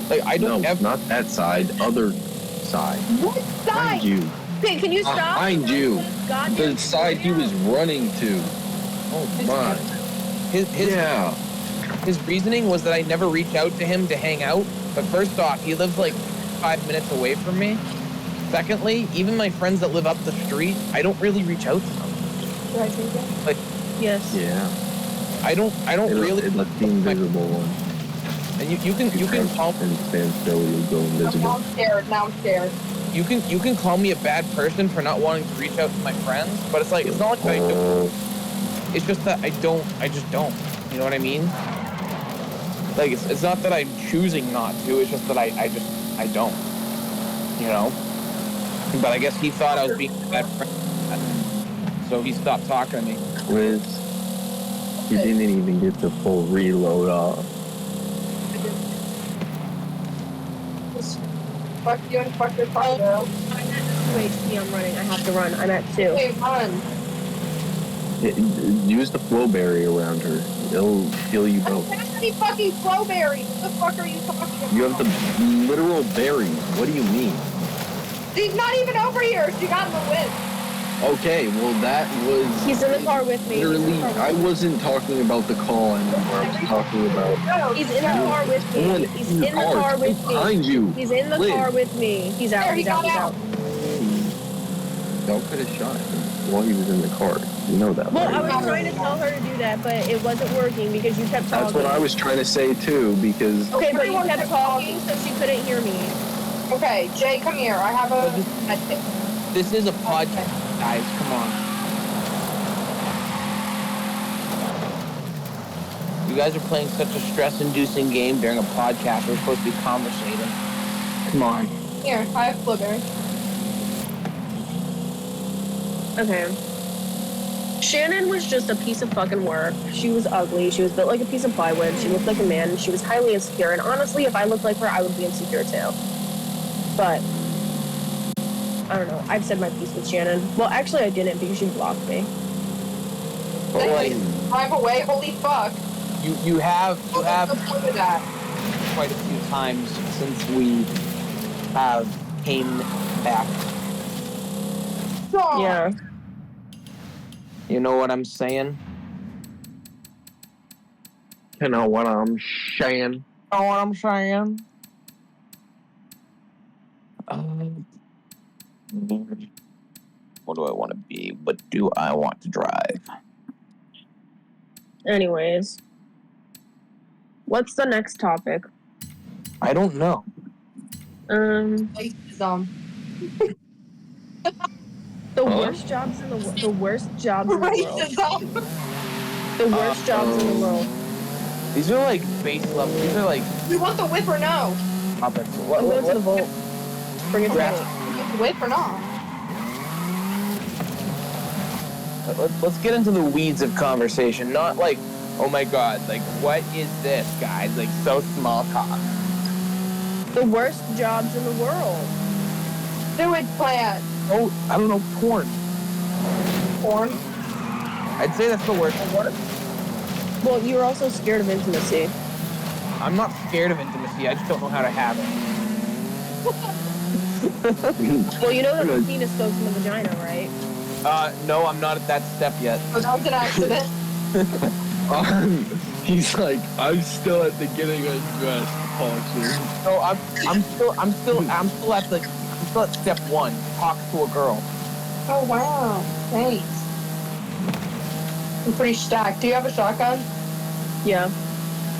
like I don't No, ever. not that side. Other side. What Behind side? you. Hey, can you stop? Behind you. Goddamn The side he was running to. Oh my. His reasoning was that I never reach out to him to hang out. But first off, he lives like 5 minutes away from me. Secondly, even my friends that live up the street, I don't really reach out to them. Should I take it? Like, Yes. Yeah. I don't really. It's the invisible one. And you can call And stand still, you'll go Now invisible. I'm scared. Now I'm scared. you can call me a bad person for not wanting to reach out to my friends, but it's like it's not like I don't. Oh, It's just that I just don't. You know what I mean? Like it's not that I'm choosing not to. It's just that I don't. You know. But I guess he thought I was being a bad friend, so he stopped talking to me. Liz, you didn't even get the full reload off. Fuck you and fuck your car, girl. I'm at 2 HP. I'm running. I have to run. I'm at 2. Hey, run. Use the flow berry around her. It'll heal you I don't both. have any fucking flow berries. What the fuck are you talking about? You have the literal berries. What do you mean? She's not even over here. She got in the whip. Okay, well that was... He's in the car with me. Literally, I wasn't talking about the call anymore. I was talking about... He's in the car with me. He's in the car with me. Behind you. He's in the car with me. He's out. He's out. He's out. Y'all could have shot him while he was in the car. You know that, Well, right? I was trying to tell her to do that, but it wasn't working because you kept talking. That's what I was trying to say too, because... Okay, but you kept talking, so she couldn't hear me. Okay, Jay, come here. I have a... This is a podcast, guys. Come on. You guys are playing such a stress-inducing game during a podcast. We're supposed to be conversating. Come on. Here, I have blueberry. Okay. Shannon was just a piece of fucking work. She was ugly. She was built like a piece of plywood. She looked like a man. She was highly insecure. And honestly, if I looked like her, I would be insecure too. But I don't know. I've said my piece with Shannon. Well, actually, I didn't because she blocked me. But like... Drive away. Holy fuck. You have that? quite a few times since we have came back. Oh. Yeah. You know what I'm saying? You know what I'm saying? You know what I'm saying? What do I want to be? What do I want to drive? Anyways. What's the next topic? I don't know. Racism. The worst jobs in the world. The worst jobs in the world. Racism. The worst jobs in the world. These are like base level. These are like You want the whip or no? topics. I'm going to the vault. Bring it back. You want the whip or not? Let's get into the weeds of conversation. Not like, oh my god, like what is this, guys? Like so small talk. The worst jobs in the world. Sewage plant. Oh, I don't know, porn. Porn. I'd say that's the worst. Well, you're also scared of intimacy. I'm not scared of intimacy. I just don't know how to have it. Well, you know that the penis goes in the vagina, right? No, I'm not at that step yet. Oh, that was an accident. He's like, I'm still at the getting undressed portion. No, I'm still at step one. Talk to a girl. Oh, wow. Thanks. I'm pretty stacked. Do you have a shotgun? Yeah.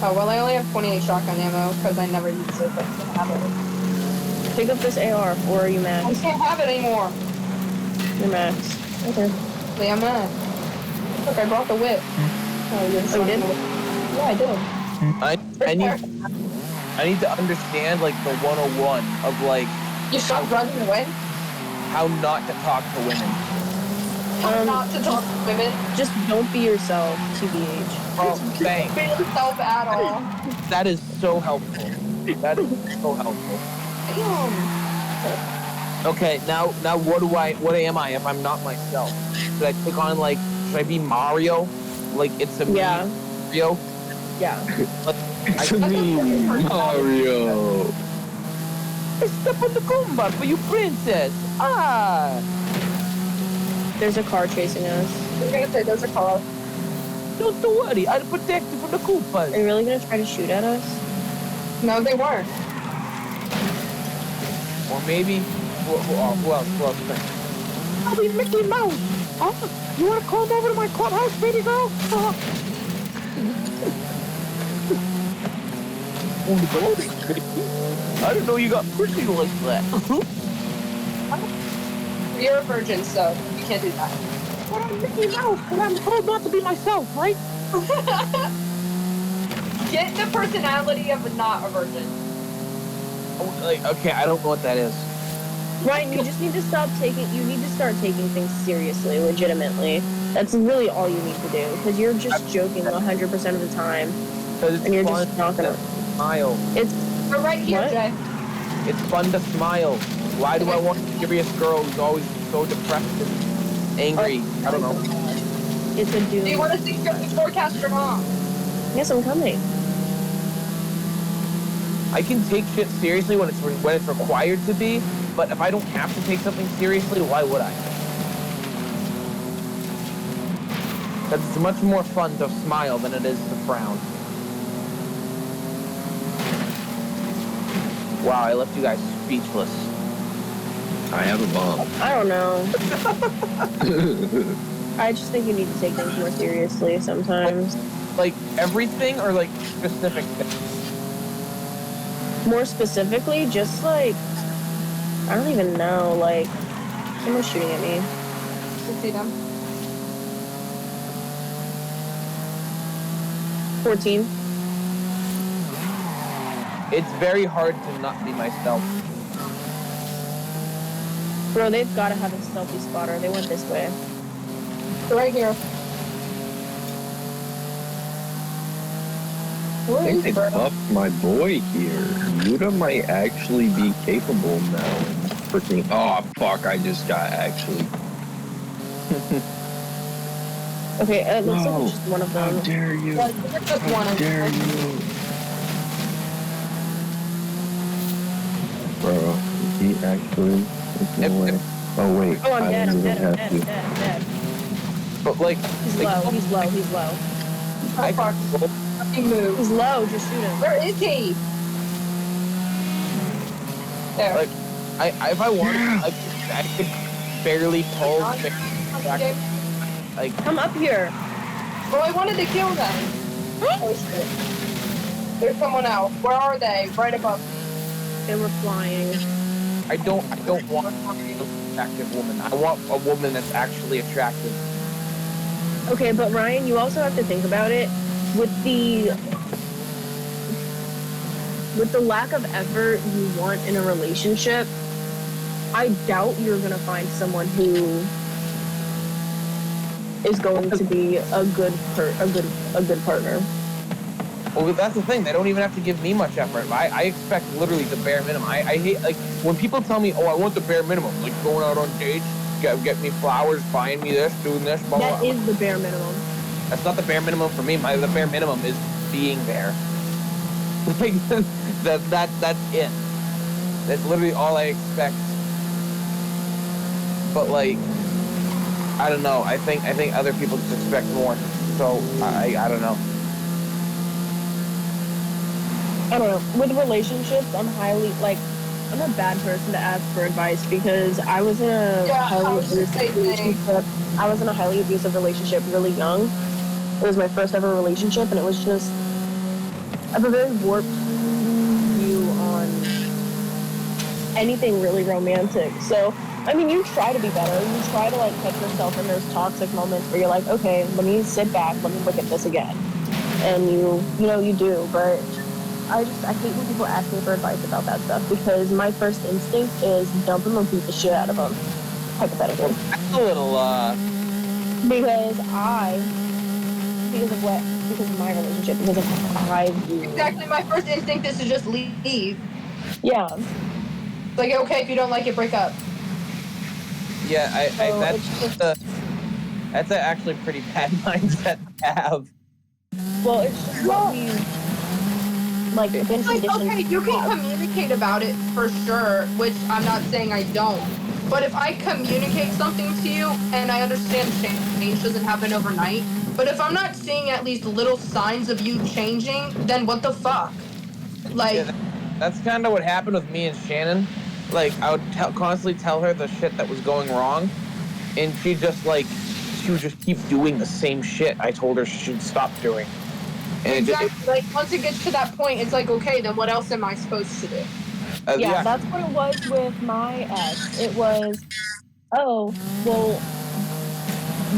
Oh, well, I only have 28 shotgun ammo because I never use it, but I can have it. Pick up this AR, or are you I max? can't have it anymore. You're max. Okay. Yeah, I'm not. Look, I brought the whip. Oh, you did? Yeah, I did. I need to understand like the 101 of like You stopped running away? how not to talk to women. Not to talk to women. Just don't be yourself, TBH. Oh, thanks. Be yourself at all. That is so helpful. That is so helpful. Damn. Okay, now what am I if I'm not myself? Should I take on like, should I be Mario? Like it's a Yeah. me, Mario? Yeah. It's me, Mario. Step on the Goomba for you, princess. Ah. There's a car chasing us. You're gonna say there's a car. Don't worry, I'll protect you from the Koopas. Are you really gonna try to shoot at us? No, they weren't. Or maybe, who else? I'll be Mickey Mouse. Oh, you want to come over to my clubhouse, baby girl? I didn't know you got pretty like that. You're a virgin, so you can't do that. But I'm Mickey Mouse, but I'm told not to be myself, right? Get the personality of not a virgin. Oh, like, okay, I don't know what that is. Ryan, you just need to start taking things seriously, legitimately. That's really all you need to do, because you're just joking 100% of the time. Because it's And you're fun just not gonna smile. It's We're right here, What? Jay. It's fun to smile. Why do I want a serious girl who's always so depressed and angry? I don't know. It's a doom. Do you want to see the forecast or not? Yes, I'm coming. I can take shit seriously when it's required to be, but if I don't have to take something seriously, why would I? Because it's much more fun to smile than it is to frown. Wow, I left you guys speechless. I have a bomb. I don't know. I just think you need to take things more seriously sometimes. Like everything or like specific things? More specifically, just like, I don't even know, like, someone's shooting at me. You see them? 14. It's very hard to not be myself. Bro, they've got to have a selfie spotter. They went this way. Right here. I think they buffed my boy here. Yuta might actually be capable now. Freaking! Oh fuck! I just got actually. Okay, it looks like it's just one of them. How dare you! How dare you! Bro, he actually. Oh wait! Oh, I'm I dead. don't I'm even dead. I'm have dead. to. I'm dead. But like, He's low. He's low. He's low. I can He moved. He's low. Just shoot him. Where is he? There. like, if I wanted, I could barely pull. Like, Come up here. Well, I wanted to kill them. Oh shit. There's someone else. Where are they? Right above me. They were flying. I don't want an attractive woman. I want a woman that's actually attractive. Okay, but Ryan, you also have to think about it with the lack of effort you want in a relationship. I doubt you're gonna find someone who is going to be a good partner. Well, that's the thing. They don't even have to give me much effort. I expect literally the bare minimum. I hate, like, when people tell me, oh, I want the bare minimum, like going out on dates, get me flowers, buying me this, doing this, blah, blah, That is the bare minimum. That's not the bare minimum for me. The bare minimum is being there. Like, that's it. That's literally all I expect. But, like, I don't know. I think other people just expect more. So, I don't know. I don't know. With relationships, I'm a bad person to ask for advice because I was in a highly abusive relationship really young. It was my first ever relationship, and it was just, I have a very warped view on anything really romantic. So, I mean, you try to be better. You try to, like, catch yourself in those toxic moments where you're like, okay, let me sit back, let me look at this again. And you do, but I hate when people ask me for advice about that stuff because my first instinct is dump them and beat the shit out of them, hypothetically. That's a little, Because of my relationship, because of how I view. Exactly, my first instinct is to just leave. Yeah. It's like, okay, if you don't like it, break up. Yeah, that's actually a pretty bad mindset to have. Well, it's just what we, like, been Like, conditioned. okay, you can communicate about it for sure, which I'm not saying I don't. But if I communicate something to you, and I understand change doesn't happen overnight, but if I'm not seeing at least little signs of you changing, then what the fuck? Like, yeah, that's kind of what happened with me and Shannon. Like, I would constantly tell her the shit that was going wrong, and she would just keep doing the same shit I told her she should stop doing. And exactly. Like, once it gets to that point, it's like, okay, then what else am I supposed to do? Yeah, that's what it was with my ex. It was, oh, well,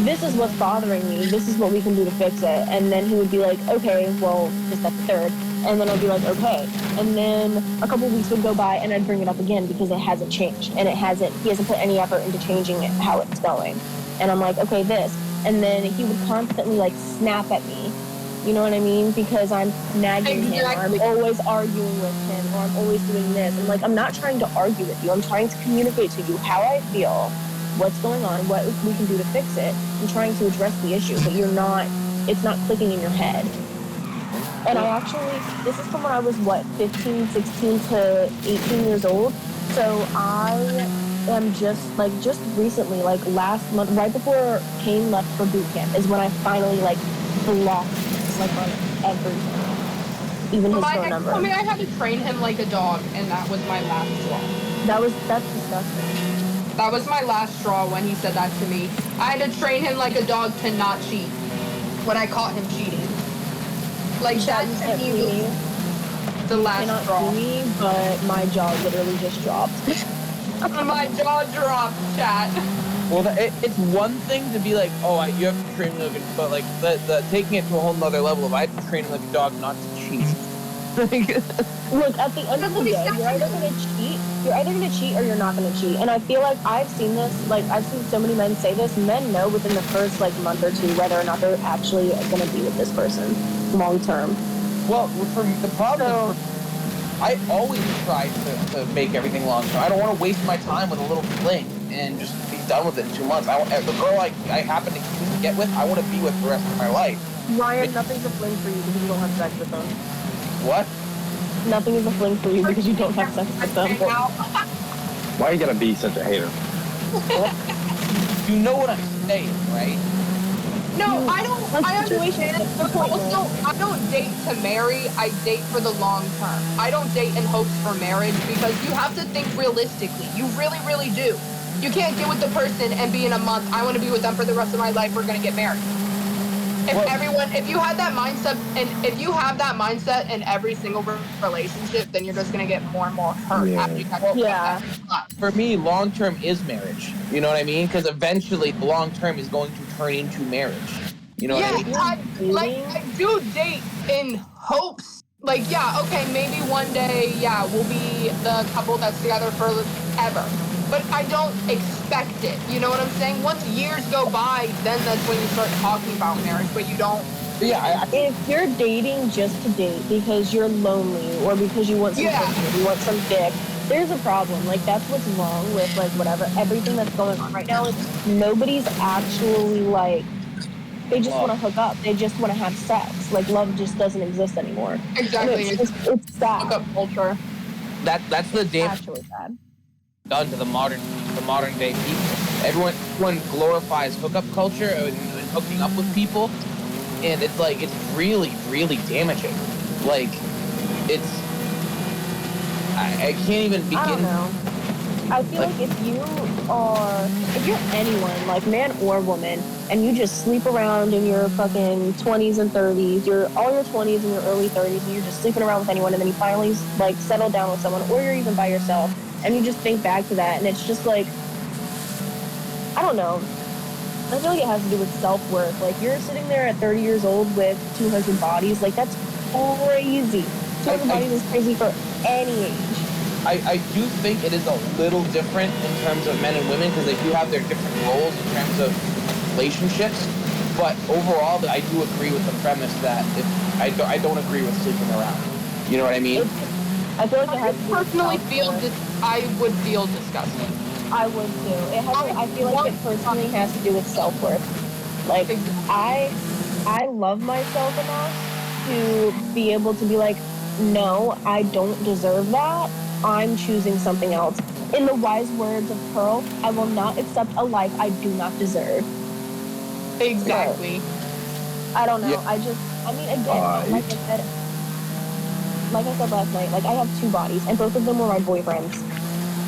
this is what's bothering me. This is what we can do to fix it. And then he would be like, okay, well, just at the third. And then I'd be like, okay. And then a couple weeks would go by and I'd bring it up again because it hasn't changed. And he hasn't put any effort into changing it, how it's going. And I'm like, okay, this. And then he would constantly, like, snap at me You know what I mean? Because I'm nagging him, or I'm always arguing with him, or I'm always doing this. And like, I'm not trying to argue with you. I'm trying to communicate to you how I feel, what's going on, what we can do to fix it. I'm trying to address the issue, but it's not clicking in your head. And I actually, this is from when I was, 15, 16 to 18 years old. So I am just recently, like last month, right before Kane left for boot camp, is when I finally, like, blocked, like, on everything. Even his phone number. I had to train him like a dog, and that was my last straw. That's disgusting. That was my last straw when he said that to me. I had to train him like a dog to not cheat when I caught him cheating. Like, that to me was the last straw. Me, but my jaw literally just dropped. My jaw dropped, chat. Well, it's one thing to be like, oh, you have to train like a, but like the taking it to a whole nother level of I have to train like a dog not to cheat. Look, at the end of the day, you're either gonna cheat or you're not gonna cheat. And I feel like I've seen this, like I've seen so many men say this. Men know within the first like month or two whether or not they're actually gonna be with this person long term. Well, for the problem, I always try to make everything long term. I don't want to waste my time with a little fling and just be done with it in 2 months. The girl I happen to get with, I want to be with the rest of my life. Ryan, nothing's a fling for you because you don't have sex with them. What? Nothing is a fling for you because you don't have sex with them. Why you gotta be such a hater? You know what I'm saying, right? No, I don't. I understand. But also, I don't date to marry. I date for the long term. I don't date in hopes for marriage because you have to think realistically. You really, really do. You can't get with the person and be in a month, I want to be with them for the rest of my life, we're going to get married. If you had that mindset, and if you have that mindset in every single relationship, then you're just going to get more and more hurt after you have For me, long term is marriage. You know what I mean? Because eventually, the long term is going to turn into marriage. You know what I mean? I do date in hopes. Like, yeah, okay, maybe one day, we'll be the couple that's together forever. But I don't expect it. You know what I'm saying? Once years go by, then that's when you start talking about marriage, but you don't. Yeah, if you're dating just to date because you're lonely or because you want some attention, you want some dick, there's a problem. Like, that's what's wrong with, like, whatever, everything that's going on right now. Is nobody's actually, like, they just want to hook up. They just want to have sex. Like, love just doesn't exist anymore. Exactly. It's sad. Hookup culture. That's the damage. Actually sad. Done to the modern day people. Everyone glorifies hookup culture and hooking up with people, and it's like it's really, really damaging. Like, I can't even begin. I don't know. I feel like if you're anyone, like man or woman, and you just sleep around in your fucking 20s and 30s, all your 20s and your early 30s, and you're just sleeping around with anyone, and then you finally like settle down with someone, or you're even by yourself, and you just think back to that, and it's just like, I don't know. I feel like it has to do with self-worth. Like, you're sitting there at 30 years old with 200 bodies, like that's crazy. 200 bodies is crazy for any age. I do think it is a little different in terms of men and women because they do have their different roles in terms of relationships. But overall, I do agree with the premise that I don't agree with sleeping around. You know what I mean? I feel like it has I would feel disgusting. I would too. I feel like it personally has to do with self-worth. Like, I love myself enough to be able to be like, no, I don't deserve that. I'm choosing something else. In the wise words of Pearl, I will not accept a life I do not deserve. Exactly. So, I don't know. Yeah. Again, like I said last night, like, I have 2 bodies, and both of them were my boyfriends.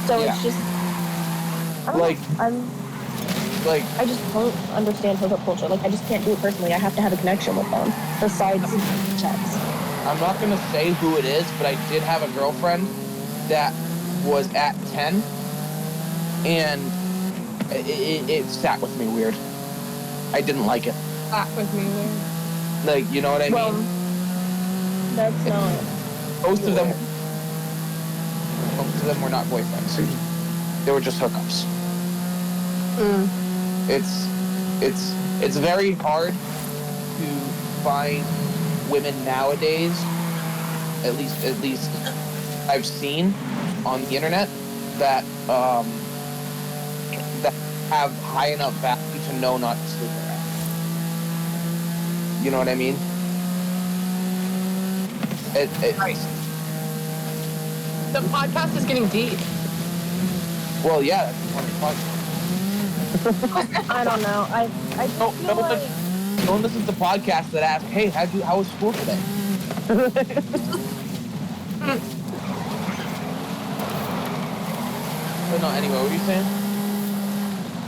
So it's just, I just don't understand hookup culture. Like, I just can't do it personally. I have to have a connection with them, besides checks. I'm not going to say who it is, but I did have a girlfriend that was at 10, and it sat with me weird. I didn't like it. Sat with me weird. Like, you know what I mean? That's not. Most of them were not boyfriends. They were just hookups. It's very hard to find women nowadays, at least I've seen on the internet, that that have high enough value to know not to sleep around. You know what I mean? Right. The podcast is getting deep. Well, yeah, that's fun. I don't know. I feel like... Don't listen to the podcast that ask, hey, how was school today? But no, anyway, what were you saying?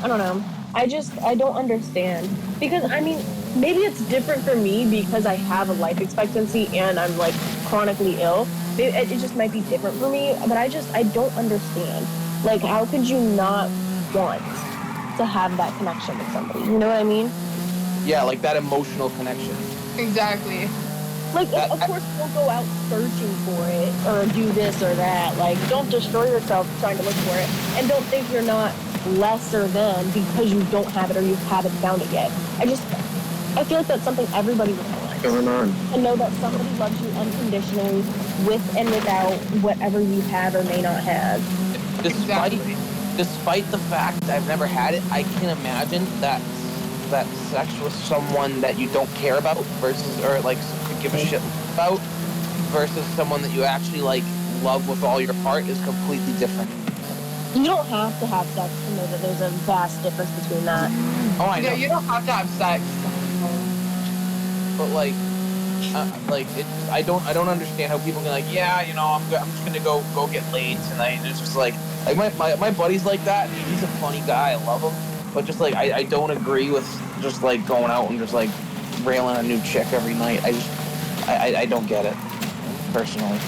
I don't know. I don't understand. Because, I mean, maybe it's different for me because I have a life expectancy and I'm, like, chronically ill. It just might be different for me, but I don't understand. Like, how could you not want to have that connection with somebody? You know what I mean? Yeah, like that emotional connection. Exactly. Like, of course, don't go out searching for it or do this or that. Like, don't destroy yourself trying to look for it. And don't think you're not lesser than because you don't have it or you haven't found it yet. I feel like that's something everybody would want. Going on. To know that somebody loves you unconditionally with and without whatever you have or may not have. Despite the fact that I've never had it, I can imagine that sex with someone that you don't care about versus, or like give a shit about, versus someone that you actually like love with all your heart is completely different. You don't have to have sex to know that there's a vast difference between that. Oh, I know. Yeah, you don't have to have sex. But like I don't understand how people can like, yeah, you know, I'm just gonna go get laid tonight. And it's just like my buddy's like that. He's a funny guy. I love him. But just like I don't agree with just like going out and just like railing a new chick every night. I don't get it personally.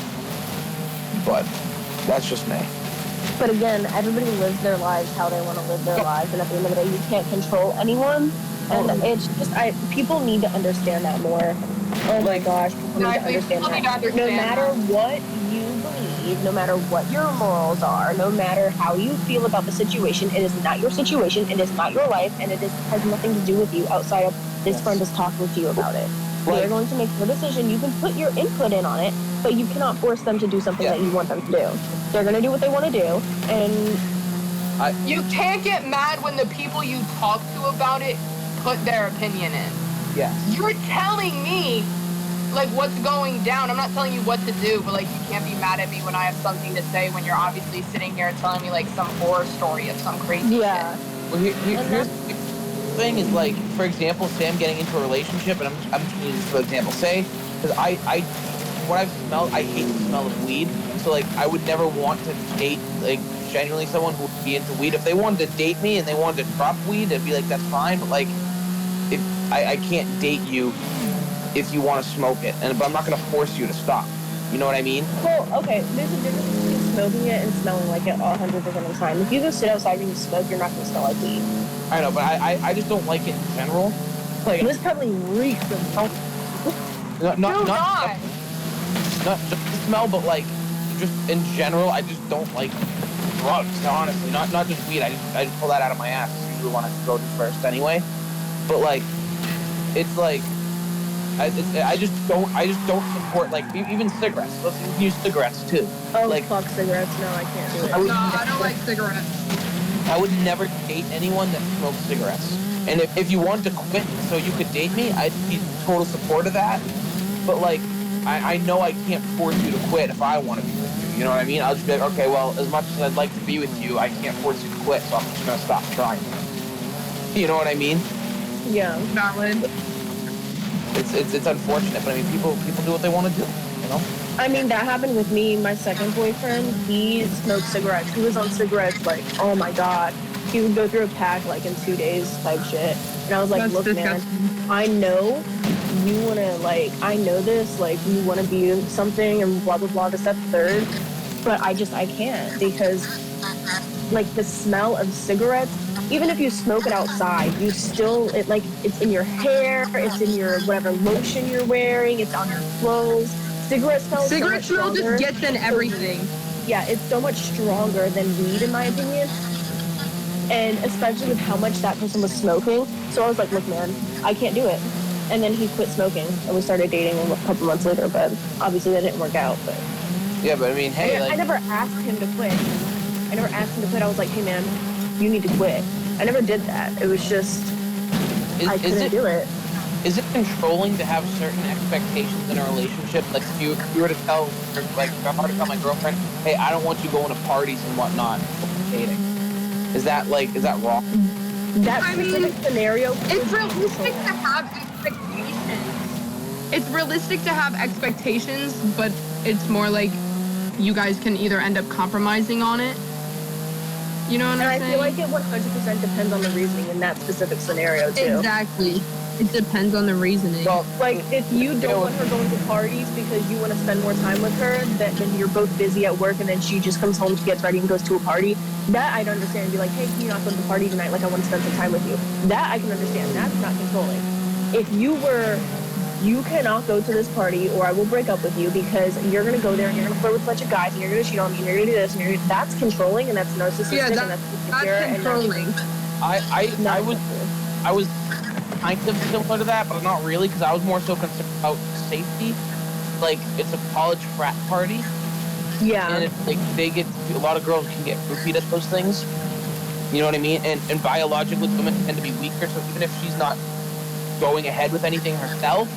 But that's just me. But again, everybody lives their lives how they want to live their lives, and at the end of the day, you can't control anyone. And it's just people need to understand that more. Oh my gosh, people need to understand that. No matter what you believe, no matter what your morals are, no matter how you feel about the situation, it is not your situation, it is not your life, and it has nothing to do with you outside of this friend is talking to you about it. They're going to make their decision. You can put your input in on it, but you cannot force them to do something that you want them to do. They're going to do what they want to do, and... You can't get mad when the people you talk to about it put their opinion in. Yeah. You're telling me, like, what's going down. I'm not telling you what to do, but, like, you can't be mad at me when I have something to say when you're obviously sitting here telling me, like, some horror story of some crazy shit. Well, here's the thing is, like, for example, say I'm getting into a relationship, and I'm just using this for example. Say, because what I've smelled, I hate the smell of weed, so, like, I would never want to date, like, genuinely someone who would be into weed. If they wanted to date me and they wanted to drop weed, I'd be like, that's fine, but, like, if I can't date you if you want to smoke it, but I'm not going to force you to stop. You know what I mean? Well, okay, there's a difference between smoking it and smelling like it 100% of the time. If you go sit outside and you smoke, you're not going to smell like weed. I know, but I just don't like it in general. Like, this probably reeks of smoke. Not just the smell, but like just in general, I just don't like drugs. Honestly, not just weed. I just pull that out of my ass. It's usually when I go to first anyway. But like, it's like I just don't support like even cigarettes. Let's use cigarettes too. Oh, like, fuck cigarettes! No, I can't do it. I don't like cigarettes. I would never date anyone that smokes cigarettes. And if you wanted to quit so you could date me, I'd be total support of that. But like, I know I can't force you to quit if I want to be with you. You know what I mean? I'll just be like, okay, well, as much as I'd like to be with you, I can't force you to quit, so I'm just gonna stop trying. You know what I mean? Yeah. Valid. It's unfortunate, but I mean, people do what they want to do. You know? I mean, that happened with me. My second boyfriend, he smoked cigarettes. He was on cigarettes, like, oh my god. He would go through a pack, like, in 2 days type shit. And I was like, look, disgusting. Man, I know you want to, like, I know this, like, you want to be something and blah, blah, blah, this, that, third. But I can't because, like, the smell of cigarettes, even if you smoke it outside, you still, it's in your hair, it's in your whatever lotion you're wearing, it's on your clothes. Cigarette smell just gets in everything. Yeah, it's so much stronger than weed, in my opinion. And especially with how much that person was smoking. So I was like, look, man, I can't do it. and then he quit smoking, and we started dating a couple months later. But obviously that didn't work out. But yeah, but I mean, hey, I never asked him to quit. I was like, hey man, you need to quit. I never did that. It was just I couldn't do it. Is it controlling to have certain expectations in a relationship? Like, if you were to tell, like, if I were to tell my girlfriend, hey, I don't want you going to parties and whatnot, dating. Is that wrong? That specific scenario. It's realistic to have expectations. It's realistic to have expectations, but it's more like you guys can either end up compromising on it. You know what I'm saying? I feel like it 100% depends on the reasoning in that specific scenario too. Exactly. It depends on the reasoning. Well, like, if you don't want her going to parties because you want to spend more time with her, then you're both busy at work and then she just comes home, she gets ready and goes to a party, that I'd understand and be like, hey, can you not go to the party tonight? Like, I want to spend some time with you. That I can understand. That's not controlling. If you cannot go to this party or I will break up with you because you're going to go there and you're going to flirt with a bunch of guys and you're going to cheat on me and you're going to do this and that's controlling and that's narcissistic and that's controlling. I was kind of similar to that, but not really, because I was more so concerned about safety. Like, it's a college frat party. Yeah. And it's like a lot of girls can get roofied at those things. You know what I mean? And biologically, women tend to be weaker, so even if she's not going ahead with anything herself,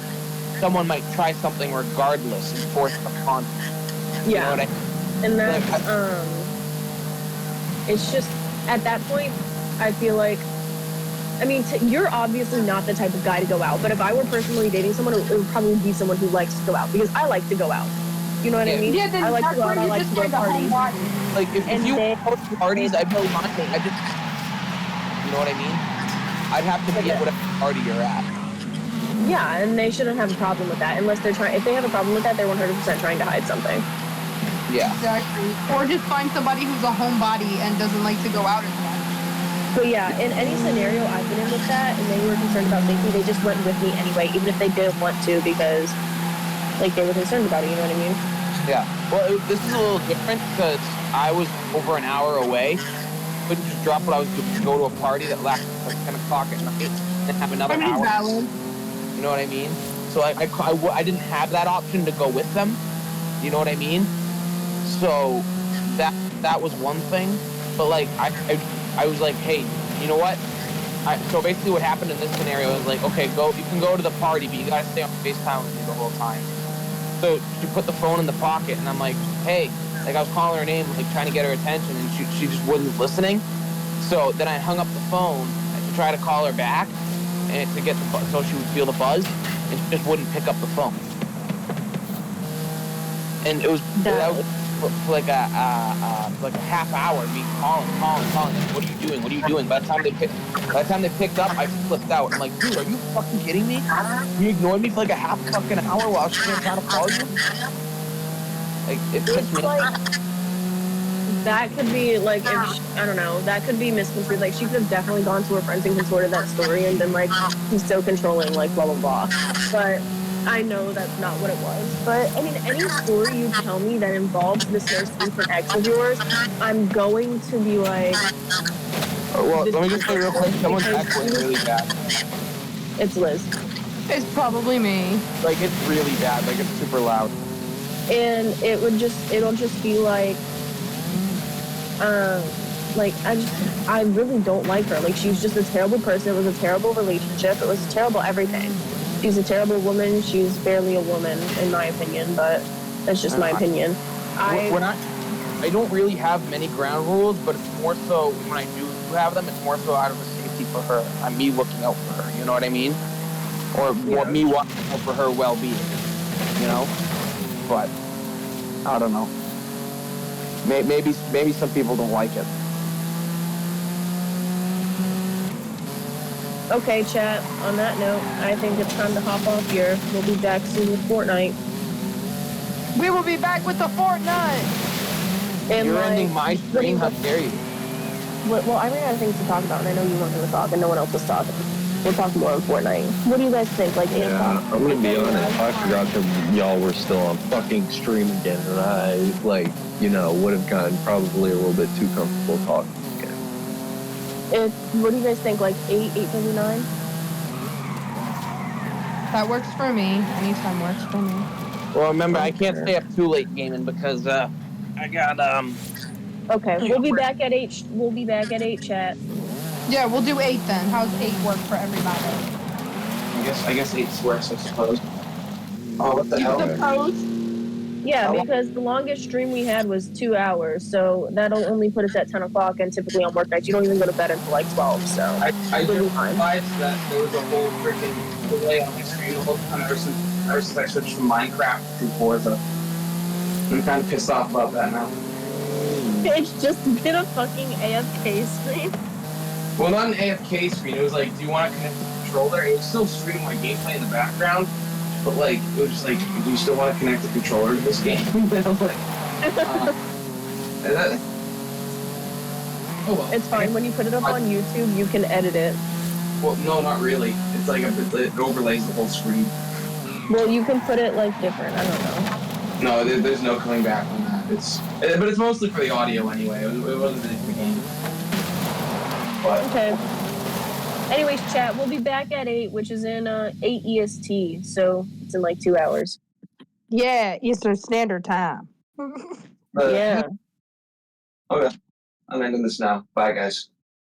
someone might try something regardless and force it upon her. Yeah. You know what I mean? And that's, it's just, at that point, I feel like, I mean, you're obviously not the type of guy to go out, but if I were personally dating someone, it would probably be someone who likes to go out, because I like to go out. You know what I mean? Yeah, then I like to go out, I like to go to parties. Like, if you go to parties, I'd be fine. You know what I mean? I'd have to be at whatever party you're at. Yeah, and they shouldn't have a problem with that, unless if they have a problem with that, they're 100% trying to hide something. Yeah. Exactly. Or just find somebody who's a homebody and doesn't like to go out as much. But yeah, in any scenario I've been in with that, and they were concerned about safety, they just went with me anyway, even if they didn't want to, because, like, they were concerned about it, you know what I mean? Yeah. Well, this is a little different, because I was over an hour away. Couldn't just drop what I was doing to go to a party that lasted like 10 o'clock at night, and have another hour. Valid. You know what I mean? So I didn't have that option to go with them. You know what I mean? So that was one thing. But, like, I was like, hey, you know what? So basically what happened in this scenario is like, okay, you can go to the party, but you gotta stay on FaceTime with me the whole time. So she put the phone in the pocket, and I'm like, hey, like, I was calling her name, like, trying to get her attention, and she just wasn't listening. So then I hung up the phone to try to call her back, and to get so she would feel the buzz, and she just wouldn't pick up the phone. And it was like a half hour me calling. Like, what are you doing? What are you doing? By the time they picked up, I flipped out. I'm like, dude, are you fucking kidding me? You ignored me for like a half fucking hour while I was trying to call you? Like, it pissed me off. That could be, like, I don't know, that could be misconstrued. Like, she could have definitely gone to her friends and contorted that story and been like, he's so controlling, like, blah, blah, blah. But I know that's not what it was. But, I mean, any story you tell me that involves this recent ex of yours, I'm going to be like... Well, let me just say real quick, someone's ex was really bad. It's Liz. It's probably me. Like, it's really bad. Like, it's super loud. And it'll just be like... I really don't like her. Like, she's just a terrible person. It was a terrible relationship. It was terrible everything. She's a terrible woman. She's barely a woman, in my opinion, but that's just my opinion. I don't really have many ground rules, but it's more so when I do have them, it's more so out of the safety for her. I'm me looking out for her, you know what I mean? Or me watching out for her well-being, you know? But, I don't know. Maybe some people don't like it. Okay, chat. On that note, I think it's time to hop off here. We'll be back soon with Fortnite. We will be back with the Fortnite! And you're ending my stream, how dare you? Well, I ran out of things to talk about, and I know you weren't going to talk, and no one else was talking. We'll talk more on Fortnite. What do you guys think? Like, I'm going to be honest. I forgot that y'all were still on fucking stream again, and I, would have gotten probably a little bit too comfortable talking again. What do you guys think? Like 8:39? That works for me. Anytime works for me. Well, remember, I can't stay up too late gaming because I got Okay, we'll be back at 8. We'll be back at 8, chat. Yeah, we'll do 8 then. How's 8 work for everybody? I guess 8 works, I suppose. Oh, what the hell? Suppose. Yeah, because the longest stream we had was 2 hours, so that'll only put us at 10 o'clock, and typically on work nights, you don't even go to bed until like 12, so. I just realized that there was a whole freaking delay on my screen the whole time ever since I switched from Minecraft to Forza. I'm kind of pissed off about that now. It's just been a fucking AFK screen. Well, not an AFK screen. It was like, do you want to connect the controller? It was still streaming my gameplay in the background, but like, it was just like, do you still want to connect the controller to this game? Like, oh well. It's fine. When you put it up on YouTube, you can edit it. Well, no, not really. It's like it overlays the whole screen. Well, you can put it like different. I don't know. No, there's no coming back on that. But it's mostly for the audio anyway. It wasn't anything for the game. But. Okay. Anyways, chat, we'll be back at 8, which is in 8 EST, so it's in like 2 hours. Yeah, Eastern Standard Time. Yeah. Okay. I'm ending this now. Bye, guys.